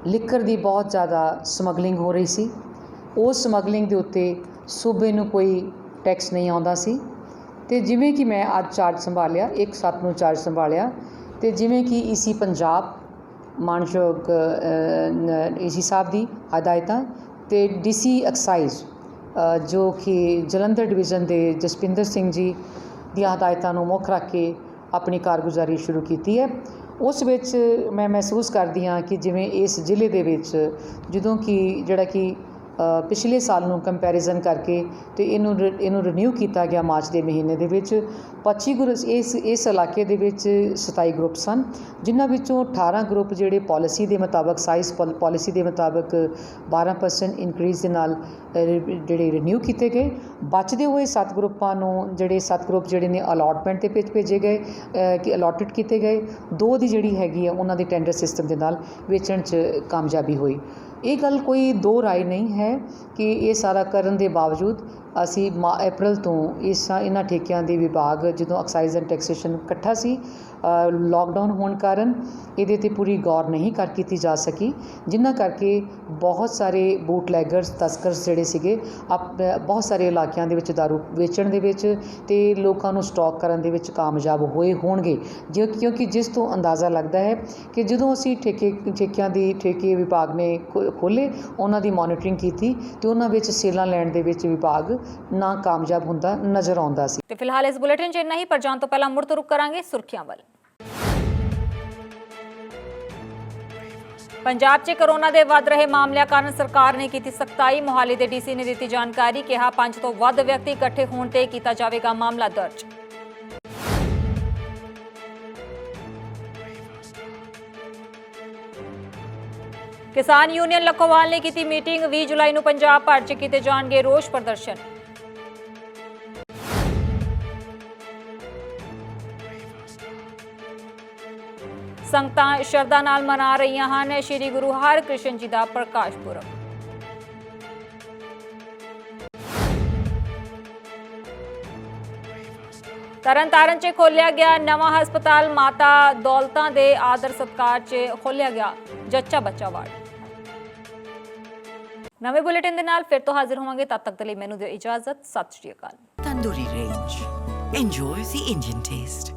ਲਿਕਰ ਦੀ ਬਹੁਤ ਜ਼ਿਆਦਾ ਸਮਗਲਿੰਗ ਹੋ ਰਹੀ ਸੀ, ਉਸ ਸਮਗਲਿੰਗ ਦੇ ਉੱਤੇ ਸੂਬੇ ਨੂੰ ਕੋਈ ਟੈਕਸ ਨਹੀਂ ਆਉਂਦਾ ਸੀ। ਅਤੇ ਜਿਵੇਂ ਕਿ ਮੈਂ ਅੱਜ ਚਾਰਜ ਸੰਭਾਲਿਆ, 1/7 ਨੂੰ ਚਾਰਜ ਸੰਭਾਲਿਆ, ਅਤੇ ਜਿਵੇਂ ਕਿ ਈਸੀ ਪੰਜਾਬ ਮਾਨਯੋਗ ਏਸੀ ਸਾਹਿਬ ਦੀ ਹਦਾਇਤਾਂ ਅਤੇ ਡੀਸੀ ਐਕਸਾਈਜ਼ ਜੋ ਕਿ ਜਲੰਧਰ ਡਿਵੀਜ਼ਨ ਦੇ ਜਸਪਿੰਦਰ ਸਿੰਘ ਜੀ ਦੀਆਂ ਹਦਾਇਤਾਂ ਨੂੰ ਮੁੱਖ ਰੱਖ ਕੇ ਆਪਣੀ ਕਾਰਗੁਜ਼ਾਰੀ ਸ਼ੁਰੂ ਕੀਤੀ ਹੈ। ਉਸ ਵਿੱਚ ਮੈਂ ਮਹਿਸੂਸ ਕਰਦੀ ਹਾਂ ਕਿ ਜਿਵੇਂ ਇਸ ਜ਼ਿਲ੍ਹੇ ਦੇ ਵਿੱਚ ਜਦੋਂ ਕਿ ਜਿਹੜਾ ਕਿ ਪਿਛਲੇ ਸਾਲ ਨੂੰ ਕੰਪੈਰੀਜ਼ਨ ਕਰਕੇ ਅਤੇ ਇਹਨੂੰ ਰਿਨਿਊ ਕੀਤਾ ਗਿਆ ਮਾਰਚ ਦੇ ਮਹੀਨੇ ਦੇ ਵਿੱਚ 25 ਗਰੁੱਪ ਇਸ ਇਲਾਕੇ ਦੇ ਵਿੱਚ 27 ਗਰੁੱਪ ਸਨ, ਜਿਨ੍ਹਾਂ ਵਿੱਚੋਂ 18 ਗਰੁੱਪ ਜਿਹੜੇ ਪਾਲਿਸੀ ਦੇ ਮੁਤਾਬਕ ਸਾਈਜ਼ ਪਾਲਿਸੀ ਦੇ ਮੁਤਾਬਕ 12% ਇਨਕਰੀਜ਼ ਦੇ ਨਾਲ ਜਿਹੜੇ ਰਿਨਿਊ ਕੀਤੇ ਗਏ। ਬਚਦੇ ਹੋਏ 7 ਗਰੁੱਪਾਂ ਨੂੰ ਜਿਹੜੇ 7 ਗਰੁੱਪ ਜਿਹੜੇ ਨੇ ਅਲਾਟਮੈਂਟ ਦੇ ਵਿੱਚ ਭੇਜੇ ਗਏ ਕਿ ਅਲਾਟਡ ਕੀਤੇ ਗਏ। 2 ਦੀ ਜਿਹੜੀ ਹੈਗੀ ਆ ਉਹਨਾਂ ਦੀ ਟੈਂਡਰ ਸਿਸਟਮ ਦੇ ਨਾਲ ਵੇਚਣ 'ਚ ਕਾਮਯਾਬੀ ਹੋਈ। ਇਹ ਗੱਲ ਕੋਈ ਦੋ ਰਾਏ ਨਹੀਂ ਹੈ ਕਿ ਇਹ ਸਾਰਾ ਕਰਨ ਦੇ ਬਾਵਜੂਦ ਅਸੀਂ ਅਪ੍ਰੈਲ ਤੋਂ ਇਹਨਾਂ ਠੇਕਿਆਂ ਦੇ ਵਿਭਾਗ ਜਦੋਂ ਐਕਸਾਈਜ਼ ਐਂਡ ਟੈਕਸੇਸ਼ਨ ਇਕੱਠਾ ਸੀ, ਲਾਕਡਾਊਨ ਹੋਣ ਕਾਰਨ ਇਹਦੇ 'ਤੇ ਪੂਰੀ ਗੌਰ ਨਹੀਂ ਕੀਤੀ ਜਾ ਸਕੀ, ਜਿਨ੍ਹਾਂ ਕਰਕੇ ਬਹੁਤ ਸਾਰੇ ਬੂਟਲੈਗਰਸ ਤਸਕਰਸ ਜਿਹੜੇ ਸੀਗੇ ਬਹੁਤ ਸਾਰੇ ਇਲਾਕਿਆਂ ਦੇ ਵਿੱਚ ਦਾਰੂ ਵੇਚਣ ਦੇ ਵਿੱਚ ਅਤੇ ਲੋਕਾਂ ਨੂੰ ਸਟਾਕ ਕਰਨ ਦੇ ਵਿੱਚ ਕਾਮਯਾਬ ਹੋਏ ਹੋਣਗੇ। ਕਿਉਂਕਿ ਜਿਸ ਤੋਂ ਅੰਦਾਜ਼ਾ ਲੱਗਦਾ ਹੈ ਕਿ ਜਦੋਂ ਅਸੀਂ ਠੇਕੇ ਵਿਭਾਗ ਨੇ ਖੋਲ੍ਹੇ, ਉਹਨਾਂ ਦੀ ਮੋਨੀਟਰਿੰਗ ਕੀਤੀ ਅਤੇ ਉਹਨਾਂ ਵਿੱਚ ਸੇਲਾਂ ਲੈਣ ਦੇ ਵਿੱਚ ਵਿਭਾਗ ਨਾ ਕਾਮਯਾਬ ਹੁੰਦਾ ਨਜ਼ਰ ਆਉਂਦਾ ਸੀ। ਤੇ ਫਿਲਹਾਲ ਇਸ ਬੁਲੇਟਿਨ 'ਚ ਇੰਨਾ ਹੀ, ਪਰ ਜਾਣ ਤੋਂ ਪਹਿਲਾਂ ਮੁੜ ਤੋਂ ਰੁਕ ਕਰਾਂਗੇ ਸੁਰਖੀਆਂ ਵੱਲ। ਪੰਜਾਬ 'ਚ ਕੋਰੋਨਾ ਦੇ ਵੱਧ ਰਹੇ ਮਾਮਲਿਆਂ ਕਾਰਨ ਸਰਕਾਰ ਨੇ ਕੀਤੀ ਸਖਤਾਈ। ਮੋਹਾਲੀ ਦੇ ਡੀਸੀ ਨੇ ਦਿੱਤੀ ਜਾਣਕਾਰੀ, ਕਿਹਾ 5 ਤੋਂ ਵੱਧ ਵਿਅਕਤੀ ਇਕੱਠੇ ਹੋਣ ਤੇ ਕੀਤਾ ਜਾਵੇਗਾ ਮਾਮਲਾ ਦਰਜ। ਕਿਸਾਨ ਯੂਨੀਅਨ ਲਖੋਵਾਲ ਨੇ ਕੀਤੀ ਮੀਟਿੰਗ, 20 ਜੁਲਾਈ ਨੂੰ ਪੰਜਾਬ ਭਰ 'ਚ ਕੀਤੇ ਜਾਣਗੇ ਰੋਸ ਪ੍ਰਦਰਸ਼ਨ। ਸੰਗਤਾਂ ਸ਼ਰਧਾ ਨਾਲ ਮਨਾ ਰਹੀਆਂ ਹਨ ਸ਼੍ਰੀ ਗੁਰੂ ਹਰਕ੍ਰਿਸ਼ਨ ਜੀ ਦਾ ਪ੍ਰਕਾਸ਼ ਪੁਰਬ। ਤਰਨਤਾਰਨ 'ਚ ਖੋਲ੍ਹਿਆ ਗਿਆ ਨਵਾਂ ਹਸਪਤਾਲ, ਮਾਤਾ ਦੌਲਤਾਂ ਦੇ ਆਦਰ ਸਤਿਕਾਰ 'ਚ ਖੋਲ੍ਹਿਆ ਗਿਆ ਜੱਚਾ ਬੱਚਾ ਵਾਰਡ। ਨਵੇਂ ਬੁਲੇਟਿਨ ਦੇ ਨਾਲ ਫਿਰ ਤੋਂ ਹਾਜ਼ਰ ਹੋਵਾਂਗੇ, ਤਦ ਤੱਕ ਦੇ ਲਈ ਮੈਨੂੰ ਦਿਓ ਇਜਾਜ਼ਤ। ਸਤਿ ਸ਼੍ਰੀ ਅਕਾਲ। Tandoori Range. Enjoy the Indian taste.